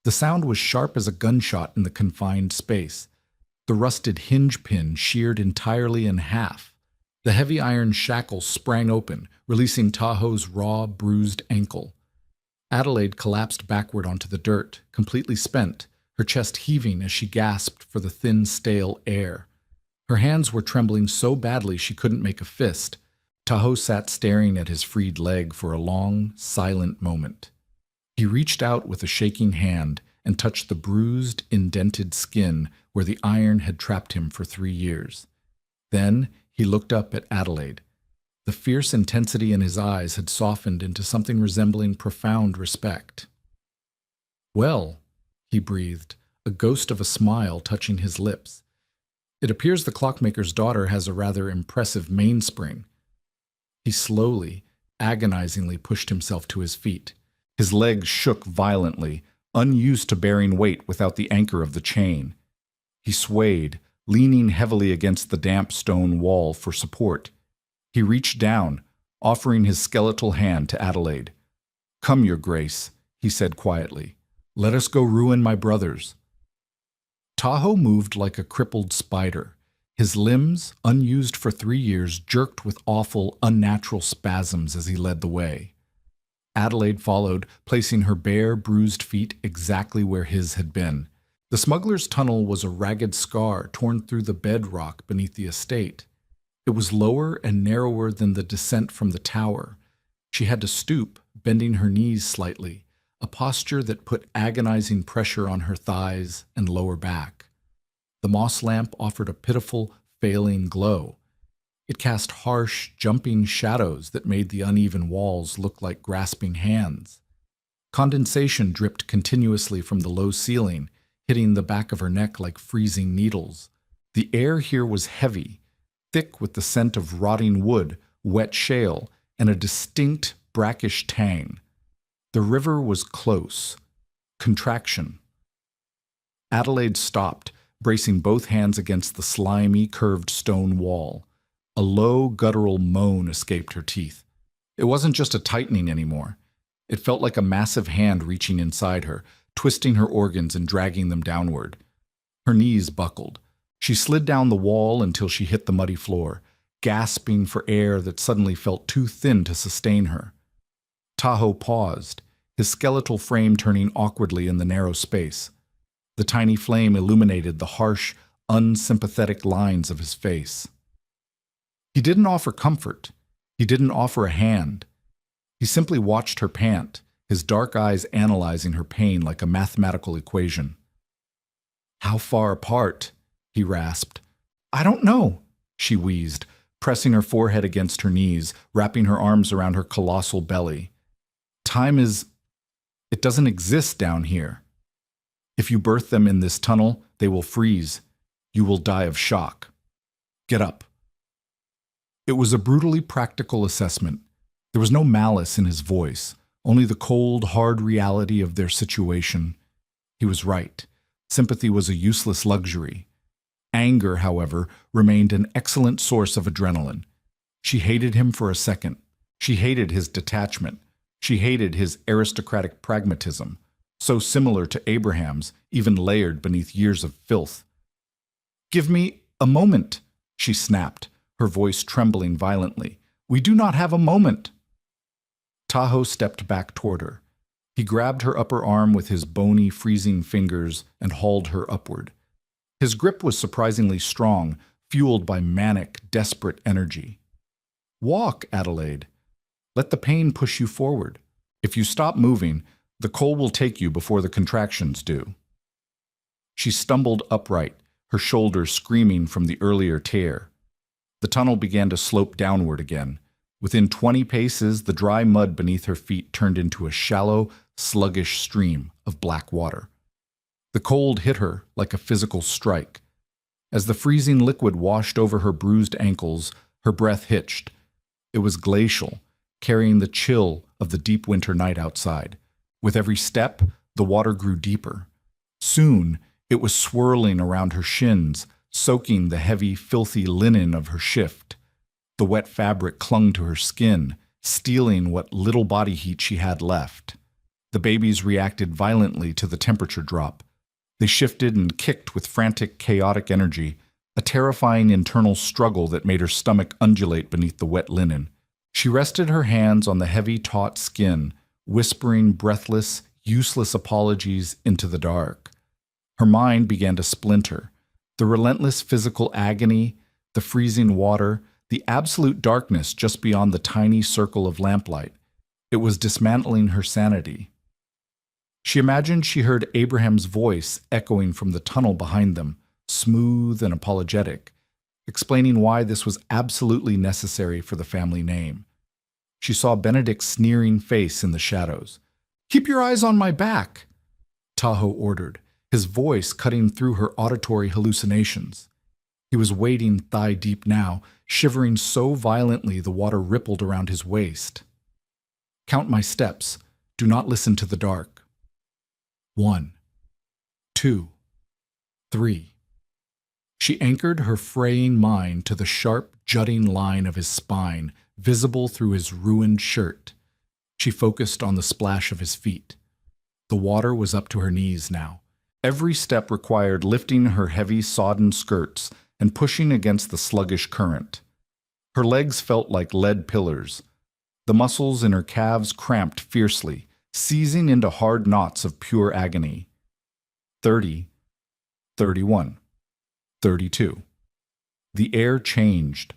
The sound was sharp as a gunshot in the confined space. The rusted hinge pin sheared entirely in half. The heavy iron shackle sprang open, releasing Tahoe's raw, bruised ankle. Adelaide collapsed backward onto the dirt, completely spent, her chest heaving as she gasped for the thin, stale air. Her hands were trembling so badly she couldn't make a fist. Tahoe sat staring at his freed leg for a long, silent moment. He reached out with a shaking hand and touched the bruised, indented skin where the iron had trapped him for 3 years. Then he looked up at Adelaide. The fierce intensity in his eyes had softened into something resembling profound respect. "Well," he breathed, a ghost of a smile touching his lips. "It appears the clockmaker's daughter has a rather impressive mainspring." He slowly, agonizingly pushed himself to his feet. His legs shook violently, unused to bearing weight without the anchor of the chain. He swayed, leaning heavily against the damp stone wall for support. He reached down, offering his skeletal hand to Adelaide. "Come, Your Grace," he said quietly. "Let us go ruin my brothers." Tahoe moved like a crippled spider. His limbs, unused for 3 years, jerked with awful, unnatural spasms as he led the way. Adelaide followed, placing her bare, bruised feet exactly where his had been. The smuggler's tunnel was a ragged scar torn through the bedrock beneath the estate. It was lower and narrower than the descent from the tower. She had to stoop, bending her knees slightly, a posture that put agonizing pressure on her thighs and lower back. The moss lamp offered a pitiful, failing glow. It cast harsh, jumping shadows that made the uneven walls look like grasping hands. Condensation dripped continuously from the low ceiling, hitting the back of her neck like freezing needles. The air here was heavy, thick with the scent of rotting wood, wet shale, and a distinct, brackish tang. The river was close. Contraction. Adelaide stopped, bracing both hands against the slimy, curved stone wall. A low, guttural moan escaped her teeth. It wasn't just a tightening anymore. It felt like a massive hand reaching inside her, twisting her organs and dragging them downward. Her knees buckled. She slid down the wall until she hit the muddy floor, gasping for air that suddenly felt too thin to sustain her. Tahoe paused, his skeletal frame turning awkwardly in the narrow space. The tiny flame illuminated the harsh, unsympathetic lines of his face. He didn't offer comfort. He didn't offer a hand. He simply watched her pant, his dark eyes analyzing her pain like a mathematical equation. "How far apart?" he rasped. "I don't know," she wheezed, pressing her forehead against her knees, wrapping her arms around her colossal belly. It doesn't exist down here. If you birth them in this tunnel, they will freeze. You will die of shock. Get up." It was a brutally practical assessment. There was no malice in his voice, only the cold, hard reality of their situation. He was right. Sympathy was a useless luxury. Anger, however, remained an excellent source of adrenaline. She hated him for a second. She hated his detachment. She hated his aristocratic pragmatism, so similar to Abraham's, even layered beneath years of filth. "Give me a moment," she snapped, her voice trembling violently. "We do not have a moment." Tahoe stepped back toward her. He grabbed her upper arm with his bony, freezing fingers and hauled her upward. His grip was surprisingly strong, fueled by manic, desperate energy. "Walk, Adelaide. Let the pain push you forward. If you stop moving, the cold will take you before the contractions do." She stumbled upright, her shoulders screaming from the earlier tear. The tunnel began to slope downward again. Within 20 paces, the dry mud beneath her feet turned into a shallow, sluggish stream of black water. The cold hit her like a physical strike. As the freezing liquid washed over her bruised ankles, her breath hitched. It was glacial, carrying the chill of the deep winter night outside. With every step, the water grew deeper. Soon, it was swirling around her shins, soaking the heavy, filthy linen of her shift. The wet fabric clung to her skin, stealing what little body heat she had left. The babies reacted violently to the temperature drop. They shifted and kicked with frantic, chaotic energy, a terrifying internal struggle that made her stomach undulate beneath the wet linen. She rested her hands on the heavy, taut skin, whispering breathless, useless apologies into the dark. Her mind began to splinter. The relentless physical agony, the freezing water, the absolute darkness just beyond the tiny circle of lamplight. It was dismantling her sanity. She imagined she heard Abraham's voice echoing from the tunnel behind them, smooth and apologetic, explaining why this was absolutely necessary for the family name. She saw Benedict's sneering face in the shadows. "Keep your eyes on my back," Tahoe ordered, his voice cutting through her auditory hallucinations. He was wading thigh-deep now, shivering so violently the water rippled around his waist. "Count my steps. Do not listen to the dark. 1, 2, 3. She anchored her fraying mind to the sharp, jutting line of his spine, visible through his ruined shirt. She focused on the splash of his feet. The water was up to her knees now. Every step required lifting her heavy, sodden skirts and pushing against the sluggish current. Her legs felt like lead pillars. The muscles in her calves cramped fiercely, seizing into hard knots of pure agony. 30, 31, 32. The air changed.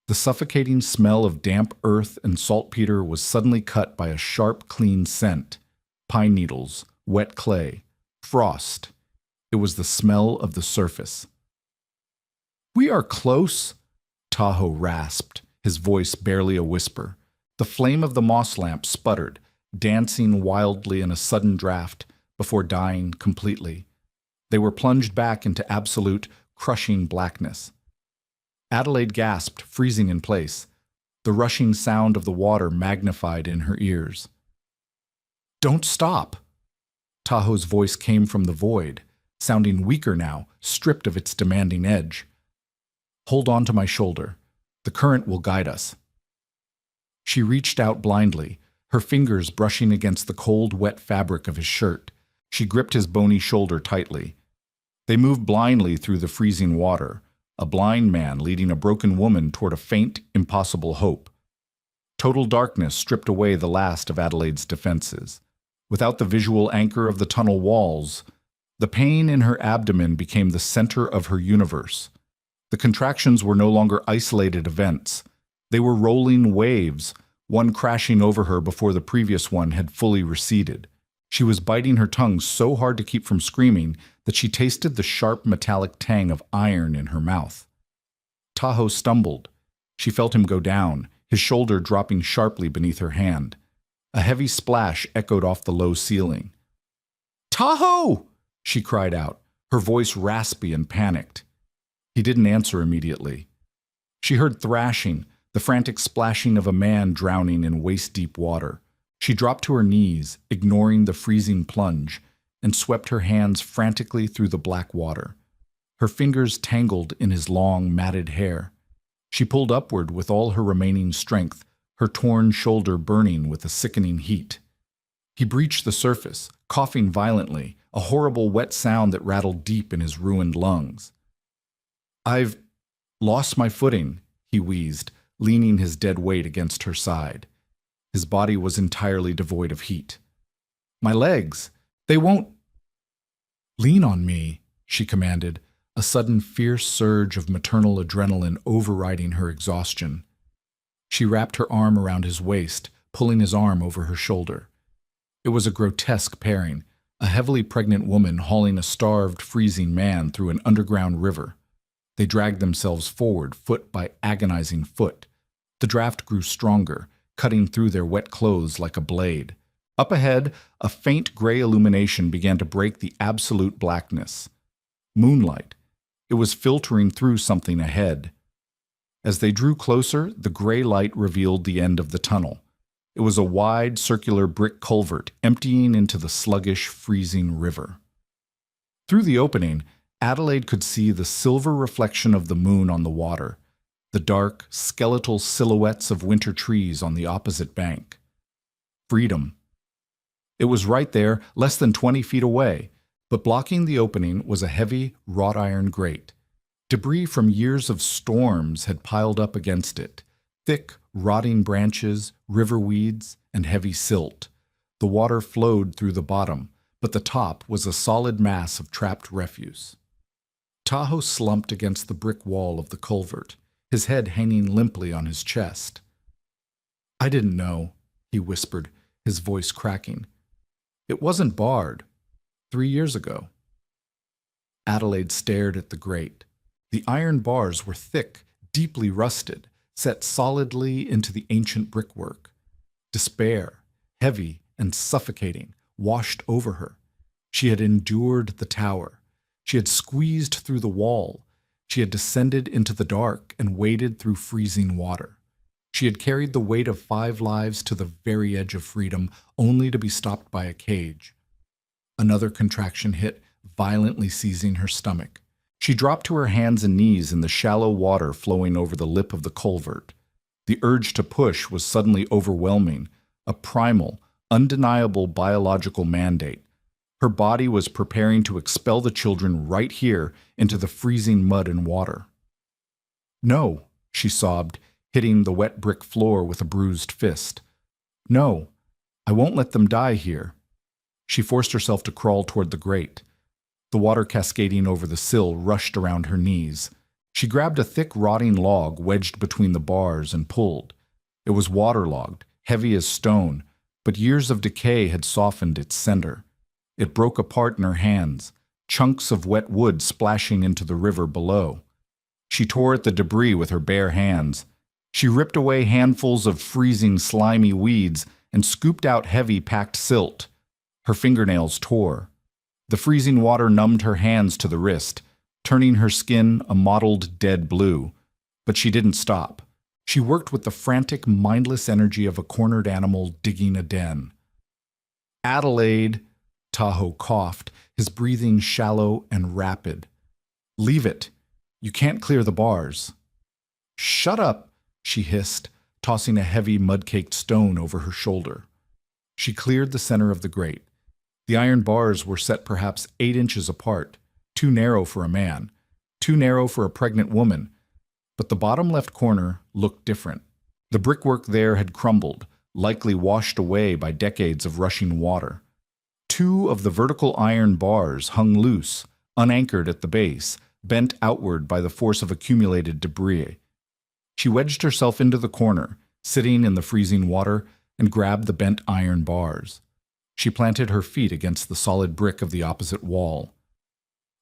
The suffocating smell of damp earth and saltpeter was suddenly cut by a sharp, clean scent. Pine needles, wet clay, frost. It was the smell of the surface. "We are close," Tahoe rasped, his voice barely a whisper. The flame of the moss lamp sputtered, dancing wildly in a sudden draft before dying completely. They were plunged back into absolute, crushing blackness. Adelaide gasped, freezing in place, the rushing sound of the water magnified in her ears. "Don't stop!" Tahoe's voice came from the void, sounding weaker now, stripped of its demanding edge. "Hold on to my shoulder. The current will guide us." She reached out blindly, her fingers brushing against the cold, wet fabric of his shirt. She gripped his bony shoulder tightly. They moved blindly through the freezing water, a blind man leading a broken woman toward a faint, impossible hope. Total darkness stripped away the last of Adelaide's defenses. Without the visual anchor of the tunnel walls, the pain in her abdomen became the center of her universe. The contractions were no longer isolated events. They were rolling waves, one crashing over her before the previous one had fully receded. She was biting her tongue so hard to keep from screaming that she tasted the sharp metallic tang of iron in her mouth. Tahoe stumbled. She felt him go down, his shoulder dropping sharply beneath her hand. A heavy splash echoed off the low ceiling. "Tahoe!" she cried out, her voice raspy and panicked. He didn't answer immediately. She heard thrashing, the frantic splashing of a man drowning in waist-deep water. She dropped to her knees, ignoring the freezing plunge, and swept her hands frantically through the black water. Her fingers tangled in his long, matted hair. She pulled upward with all her remaining strength, her torn shoulder burning with a sickening heat. He breached the surface, coughing violently, a horrible wet sound that rattled deep in his ruined lungs. "I've lost my footing," he wheezed, leaning his dead weight against her side. His body was entirely devoid of heat. "My legs, they won't—" "Lean on me," she commanded, a sudden fierce surge of maternal adrenaline overriding her exhaustion. She wrapped her arm around his waist, pulling his arm over her shoulder. It was a grotesque pairing, a heavily pregnant woman hauling a starved, freezing man through an underground river. They dragged themselves forward, foot by agonizing foot. The draft grew stronger, cutting through their wet clothes like a blade. Up ahead, a faint gray illumination began to break the absolute blackness. Moonlight. It was filtering through something ahead. As they drew closer, the gray light revealed the end of the tunnel. It was a wide, circular brick culvert emptying into the sluggish, freezing river. Through the opening, Adelaide could see the silver reflection of the moon on the water, the dark, skeletal silhouettes of winter trees on the opposite bank. Freedom. It was right there, less than 20 feet away, but blocking the opening was a heavy, wrought iron grate. Debris from years of storms had piled up against it, thick, rotting branches, river weeds, and heavy silt. The water flowed through the bottom, but the top was a solid mass of trapped refuse. Tahoe slumped against the brick wall of the culvert, his head hanging limply on his chest. "I didn't know," he whispered, his voice cracking. "It wasn't barred. 3 years ago." Adelaide stared at the grate. The iron bars were thick, deeply rusted, set solidly into the ancient brickwork. Despair, heavy and suffocating, washed over her. She had endured the tower. She had squeezed through the wall. She had descended into the dark and waded through freezing water. She had carried the weight of 5 lives to the very edge of freedom, only to be stopped by a cage. Another contraction hit, violently seizing her stomach. She dropped to her hands and knees in the shallow water flowing over the lip of the culvert. The urge to push was suddenly overwhelming, a primal, undeniable biological mandate. Her body was preparing to expel the children right here into the freezing mud and water. "No," she sobbed, hitting the wet brick floor with a bruised fist. "No, I won't let them die here." She forced herself to crawl toward the grate. The water cascading over the sill rushed around her knees. She grabbed a thick, rotting log wedged between the bars and pulled. It was waterlogged, heavy as stone, but years of decay had softened its center. It broke apart in her hands, chunks of wet wood splashing into the river below. She tore at the debris with her bare hands. She ripped away handfuls of freezing, slimy weeds and scooped out heavy, packed silt. Her fingernails tore. The freezing water numbed her hands to the wrist, turning her skin a mottled, dead blue. But she didn't stop. She worked with the frantic, mindless energy of a cornered animal digging a den. "Adelaide," Tahoe coughed, his breathing shallow and rapid. "Leave it. You can't clear the bars." "Shut up," she hissed, tossing a heavy, mud-caked stone over her shoulder. She cleared the center of the grate. The iron bars were set perhaps 8 inches apart, too narrow for a man, too narrow for a pregnant woman, but the bottom left corner looked different. The brickwork there had crumbled, likely washed away by decades of rushing water. 2 of the vertical iron bars hung loose, unanchored at the base, bent outward by the force of accumulated debris. She wedged herself into the corner, sitting in the freezing water, and grabbed the bent iron bars. She planted her feet against the solid brick of the opposite wall.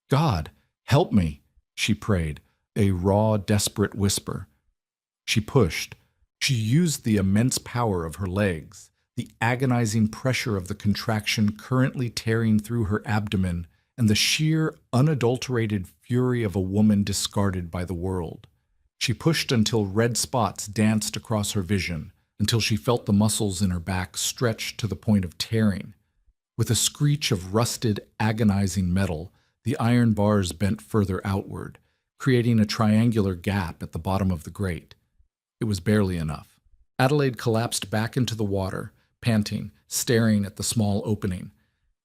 "God, help me," she prayed, a raw, desperate whisper. She pushed. She used the immense power of her legs, the agonizing pressure of the contraction currently tearing through her abdomen, and the sheer, unadulterated fury of a woman discarded by the world. She pushed until red spots danced across her vision, until she felt the muscles in her back stretch to the point of tearing. With a screech of rusted, agonizing metal, the iron bars bent further outward, creating a triangular gap at the bottom of the grate. It was barely enough. Adelaide collapsed back into the water, panting, staring at the small opening.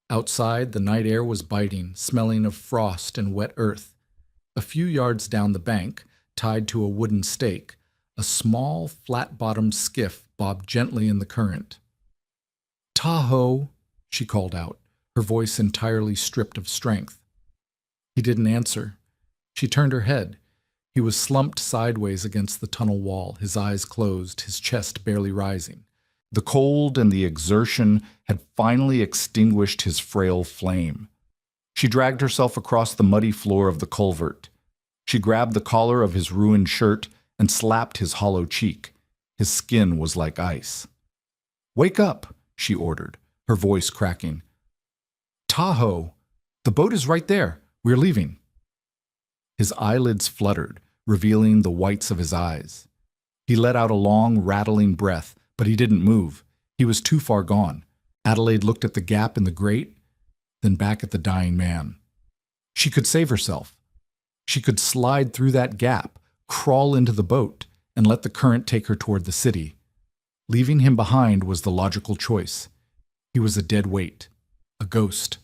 Outside, the night air was biting, smelling of frost and wet earth. A few yards down the bank, tied to a wooden stake, a small, flat-bottomed skiff bobbed gently in the current. "Tahoe," she called out, her voice entirely stripped of strength. He didn't answer. She turned her head. He was slumped sideways against the tunnel wall, his eyes closed, his chest barely rising. The cold and the exertion had finally extinguished his frail flame. She dragged herself across the muddy floor of the culvert. She grabbed the collar of his ruined shirt and slapped his hollow cheek. His skin was like ice. "Wake up," she ordered, her voice cracking. "Tahoe, the boat is right there. We're leaving." His eyelids fluttered, revealing the whites of his eyes. He let out a long, rattling breath, but he didn't move. He was too far gone. Adelaide looked at the gap in the grate, then back at the dying man. She could save herself. She could slide through that gap, crawl into the boat, and let the current take her toward the city. Leaving him behind was the logical choice. He was a dead weight, a ghost.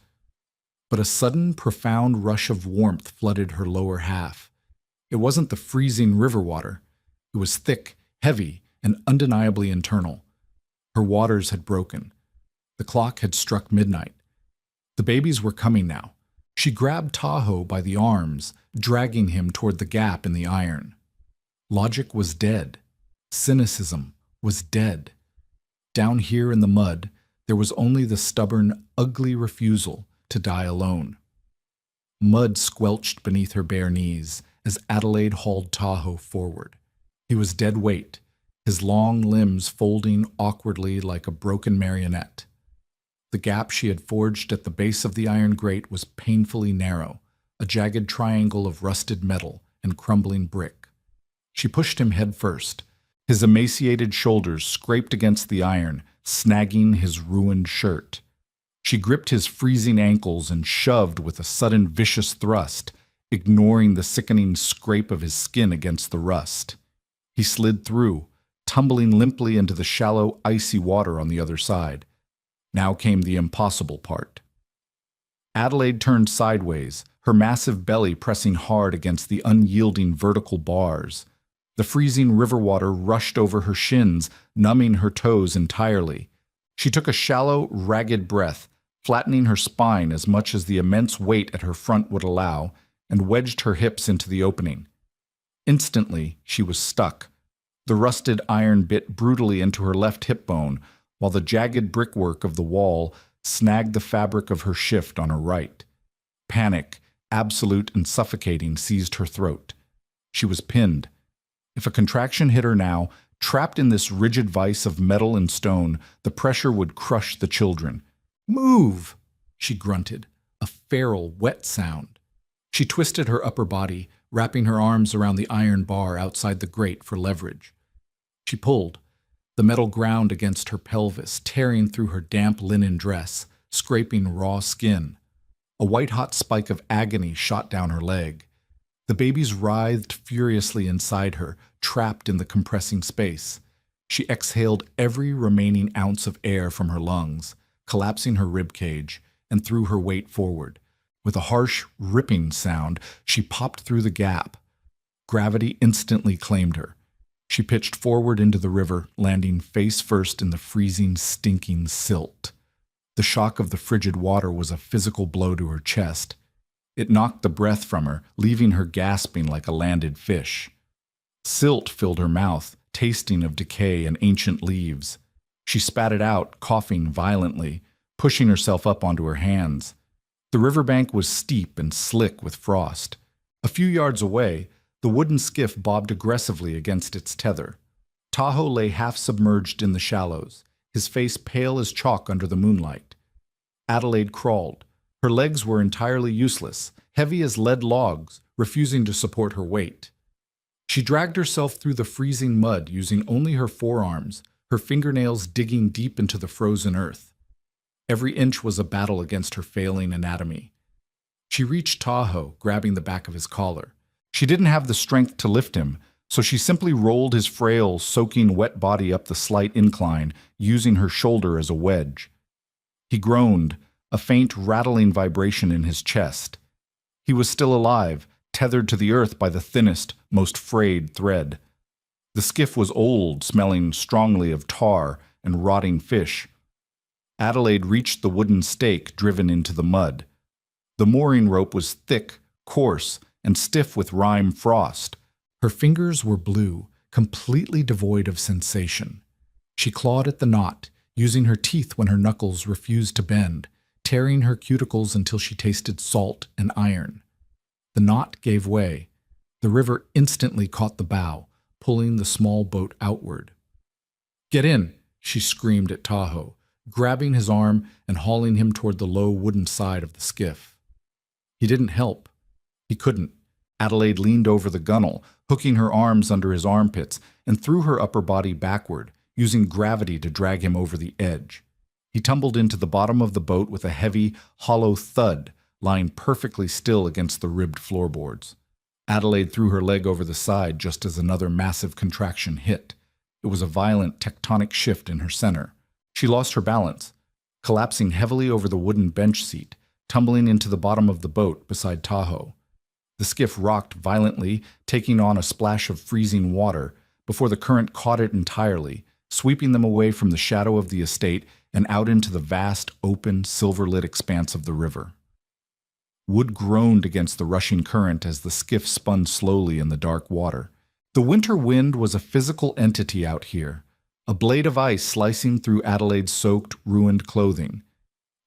But a sudden, profound rush of warmth flooded her lower half. It wasn't the freezing river water. It was thick, heavy, and undeniably internal. Her waters had broken. The clock had struck midnight. The babies were coming now. She grabbed Tahoe by the arms, dragging him toward the gap in the iron. Logic was dead. Cynicism was dead. Down here in the mud, there was only the stubborn, ugly refusal to die alone. Mud squelched beneath her bare knees as Adelaide hauled Tahoe forward. He was dead weight, his long limbs folding awkwardly like a broken marionette. The gap she had forged at the base of the iron grate was painfully narrow, a jagged triangle of rusted metal and crumbling brick. She pushed him head first. His emaciated shoulders scraped against the iron, snagging his ruined shirt. She gripped his freezing ankles and shoved with a sudden vicious thrust, ignoring the sickening scrape of his skin against the rust. He slid through, tumbling limply into the shallow, icy water on the other side. Now came the impossible part. Adelaide turned sideways, her massive belly pressing hard against the unyielding vertical bars. The freezing river water rushed over her shins, numbing her toes entirely. She took a shallow, ragged breath, flattening her spine as much as the immense weight at her front would allow, and wedged her hips into the opening. Instantly, she was stuck. The rusted iron bit brutally into her left hip bone, while the jagged brickwork of the wall snagged the fabric of her shift on her right. Panic, absolute and suffocating, seized her throat. She was pinned. If a contraction hit her now, trapped in this rigid vise of metal and stone, the pressure would crush the children. "Move!" she grunted, a feral, wet sound. She twisted her upper body, wrapping her arms around the iron bar outside the grate for leverage. She pulled. The metal ground against her pelvis, tearing through her damp linen dress, scraping raw skin. A white-hot spike of agony shot down her leg. The babies writhed furiously inside her, trapped in the compressing space. She exhaled every remaining ounce of air from her lungs, collapsing her ribcage, and threw her weight forward. With a harsh, ripping sound, she popped through the gap. Gravity instantly claimed her. She pitched forward into the river, landing face first in the freezing, stinking silt. The shock of the frigid water was a physical blow to her chest. It knocked the breath from her, leaving her gasping like a landed fish. Silt filled her mouth, tasting of decay and ancient leaves. She spat it out, coughing violently, pushing herself up onto her hands. The riverbank was steep and slick with frost. A few yards away, the wooden skiff bobbed aggressively against its tether. Tahoe lay half-submerged in the shallows, his face pale as chalk under the moonlight. Adelaide crawled. Her legs were entirely useless, heavy as lead logs, refusing to support her weight. She dragged herself through the freezing mud using only her forearms, her fingernails digging deep into the frozen earth. Every inch was a battle against her failing anatomy. She reached Tahoe, grabbing the back of his collar. She didn't have the strength to lift him, so she simply rolled his frail, soaking wet body up the slight incline, using her shoulder as a wedge. He groaned, a faint, rattling vibration in his chest. He was still alive, tethered to the earth by the thinnest, most frayed thread. The skiff was old, smelling strongly of tar and rotting fish. Adelaide reached the wooden stake driven into the mud. The mooring rope was thick, coarse, and stiff with rime frost. Her fingers were blue, completely devoid of sensation. She clawed at the knot, using her teeth when her knuckles refused to bend, tearing her cuticles until she tasted salt and iron. The knot gave way. The river instantly caught the bow, pulling the small boat outward. "Get in!" she screamed at Tahoe, grabbing his arm and hauling him toward the low wooden side of the skiff. He didn't help. He couldn't. Adelaide leaned over the gunwale, hooking her arms under his armpits, and threw her upper body backward, using gravity to drag him over the edge. He tumbled into the bottom of the boat with a heavy, hollow thud, lying perfectly still against the ribbed floorboards. Adelaide threw her leg over the side just as another massive contraction hit. It was a violent tectonic shift in her center. She lost her balance, collapsing heavily over the wooden bench seat, tumbling into the bottom of the boat beside Tahoe. The skiff rocked violently, taking on a splash of freezing water, before the current caught it entirely, sweeping them away from the shadow of the estate and out into the vast, open, silver-lit expanse of the river. Wood groaned against the rushing current as the skiff spun slowly in the dark water. The winter wind was a physical entity out here, a blade of ice slicing through Adelaide's soaked, ruined clothing.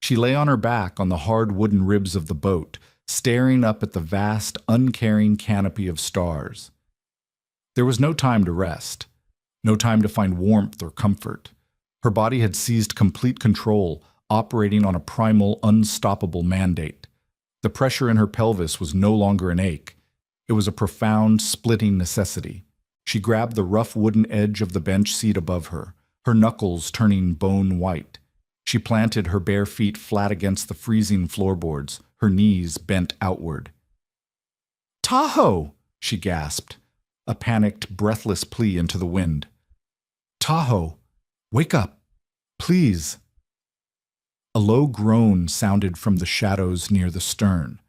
She lay on her back on the hard wooden ribs of the boat, staring up at the vast, uncaring canopy of stars. There was no time to rest, no time to find warmth or comfort. Her body had seized complete control, operating on a primal, unstoppable mandate. The pressure in her pelvis was no longer an ache. It was a profound, splitting necessity. She grabbed the rough wooden edge of the bench seat above her, her knuckles turning bone white. She planted her bare feet flat against the freezing floorboards, her knees bent outward. Tahoe! She gasped, a panicked, breathless plea into the wind. Tahoe, wake up, please. A low groan sounded from the shadows near the stern.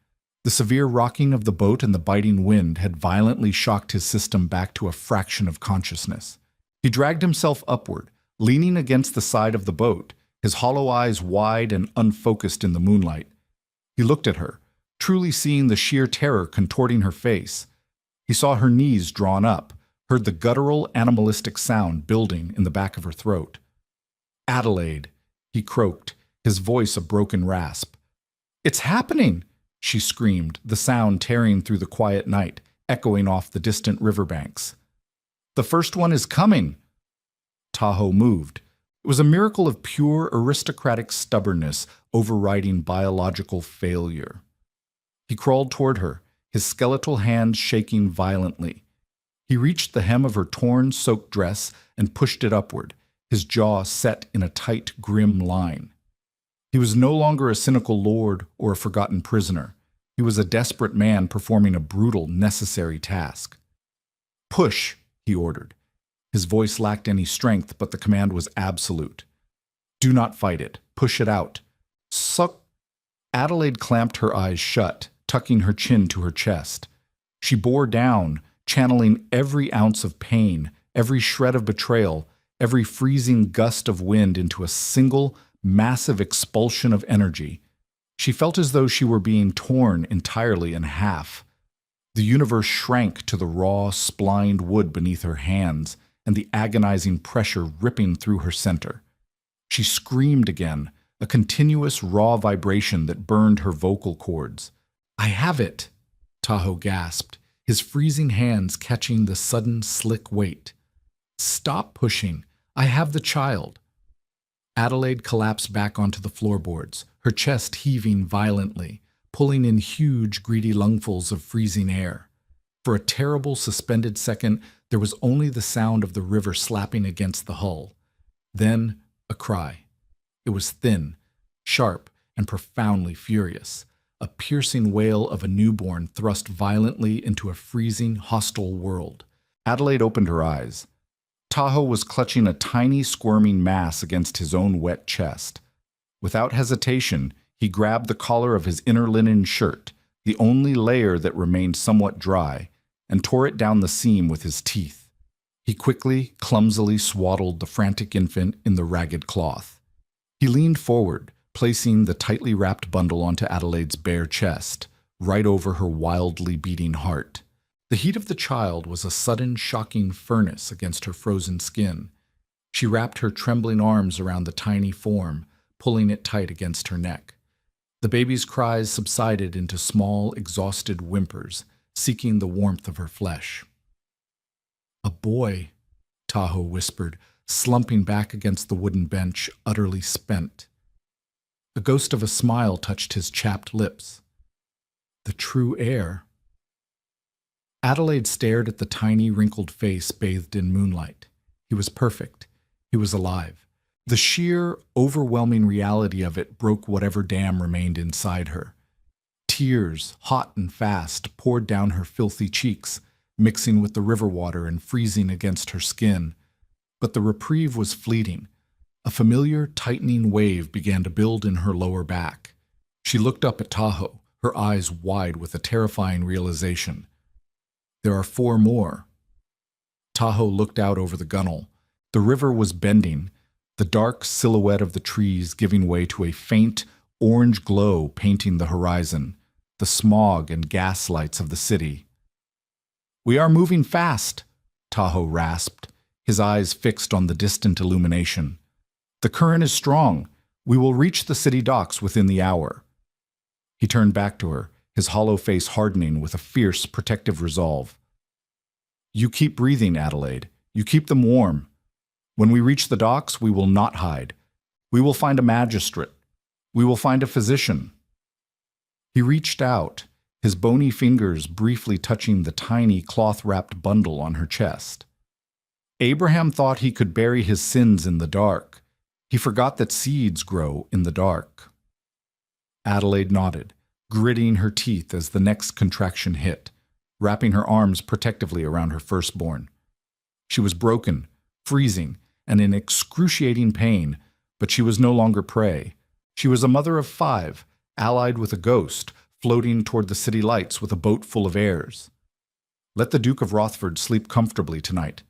The severe rocking of the boat and the biting wind had violently shocked his system back to a fraction of consciousness. He dragged himself upward, leaning against the side of the boat, his hollow eyes wide and unfocused in the moonlight. He looked at her, truly seeing the sheer terror contorting her face. He saw her knees drawn up, heard the guttural, animalistic sound building in the back of her throat. Adelaide, he croaked, his voice a broken rasp. It's happening, she screamed, the sound tearing through the quiet night, echoing off the distant riverbanks. The first one is coming. Tahoe moved. It was a miracle of pure aristocratic stubbornness overriding biological failure. He crawled toward her, his skeletal hands shaking violently. He reached the hem of her torn, soaked dress and pushed it upward, his jaw set in a tight, grim line. He was no longer a cynical lord or a forgotten prisoner. He was a desperate man performing a brutal, necessary task. Push, he ordered. His voice lacked any strength, but the command was absolute. Do not fight it. Push it out. Suck. Adelaide clamped her eyes shut, tucking her chin to her chest. She bore down, channeling every ounce of pain, every shred of betrayal, every freezing gust of wind into a single, massive expulsion of energy. She felt as though she were being torn entirely in half. The universe shrank to the raw, splined wood beneath her hands and the agonizing pressure ripping through her center. She screamed again, a continuous raw vibration that burned her vocal cords. I have it, Tahoe gasped, his freezing hands catching the sudden slick weight. Stop pushing. I have the child. Adelaide collapsed back onto the floorboards, her chest heaving violently, pulling in huge, greedy lungfuls of freezing air. For a terrible, suspended second, there was only the sound of the river slapping against the hull. Then, a cry. It was thin, sharp, and profoundly furious, a piercing wail of a newborn thrust violently into a freezing, hostile world. Adelaide opened her eyes. Tahoe was clutching a tiny, squirming mass against his own wet chest. Without hesitation, he grabbed the collar of his inner linen shirt, the only layer that remained somewhat dry, and tore it down the seam with his teeth. He quickly, clumsily swaddled the frantic infant in the ragged cloth. He leaned forward, placing the tightly wrapped bundle onto Adelaide's bare chest, right over her wildly beating heart. The heat of the child was a sudden, shocking furnace against her frozen skin. She wrapped her trembling arms around the tiny form, pulling it tight against her neck. The baby's cries subsided into small, exhausted whimpers, seeking the warmth of her flesh. A boy, Tahoe whispered, slumping back against the wooden bench, utterly spent. The ghost of a smile touched his chapped lips. The true heir. Adelaide stared at the tiny, wrinkled face bathed in moonlight. He was perfect. He was alive. The sheer, overwhelming reality of it broke whatever dam remained inside her. Tears, hot and fast, poured down her filthy cheeks, mixing with the river water and freezing against her skin. But the reprieve was fleeting. A familiar, tightening wave began to build in her lower back. She looked up at Tahoe, her eyes wide with a terrifying realization. There are 4 more. Tahoe looked out over the gunwale. The river was bending, the dark silhouette of the trees giving way to a faint, orange glow painting the horizon, the smog and gas lights of the city. We are moving fast, Tahoe rasped, his eyes fixed on the distant illumination. The current is strong. We will reach the city docks within the hour. He turned back to her, his hollow face hardening with a fierce, protective resolve. You keep breathing, Adelaide. You keep them warm. When we reach the docks, we will not hide. We will find a magistrate. We will find a physician. He reached out, his bony fingers briefly touching the tiny cloth-wrapped bundle on her chest. Abraham thought he could bury his sins in the dark. He forgot that seeds grow in the dark. Adelaide nodded, gritting her teeth as the next contraction hit. wrapping her arms protectively around her firstborn. She was broken, freezing, and in excruciating pain, but she was no longer prey. She was a mother of 5, allied with a ghost, floating toward the city lights with a boat full of heirs. Let the Duke of Rothford sleep comfortably tonight.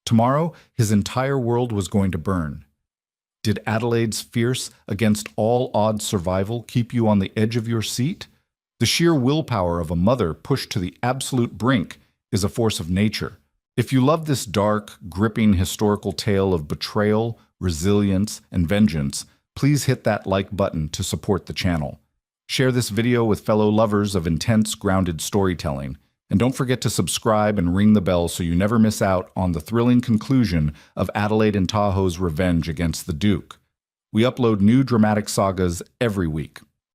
Tomorrow, his entire world was going to burn. Did Adelaide's fierce, against all odds survival keep you on the edge of your seat? The sheer willpower of a mother pushed to the absolute brink is a force of nature. If you love this dark, gripping historical tale of betrayal, resilience, and vengeance, please hit that like button to support the channel. Share this video with fellow lovers of intense, grounded storytelling. And don't forget to subscribe and ring the bell so you never miss out on the thrilling conclusion of Adelaide and Tahoe's revenge against the Duke. We upload new dramatic sagas every week.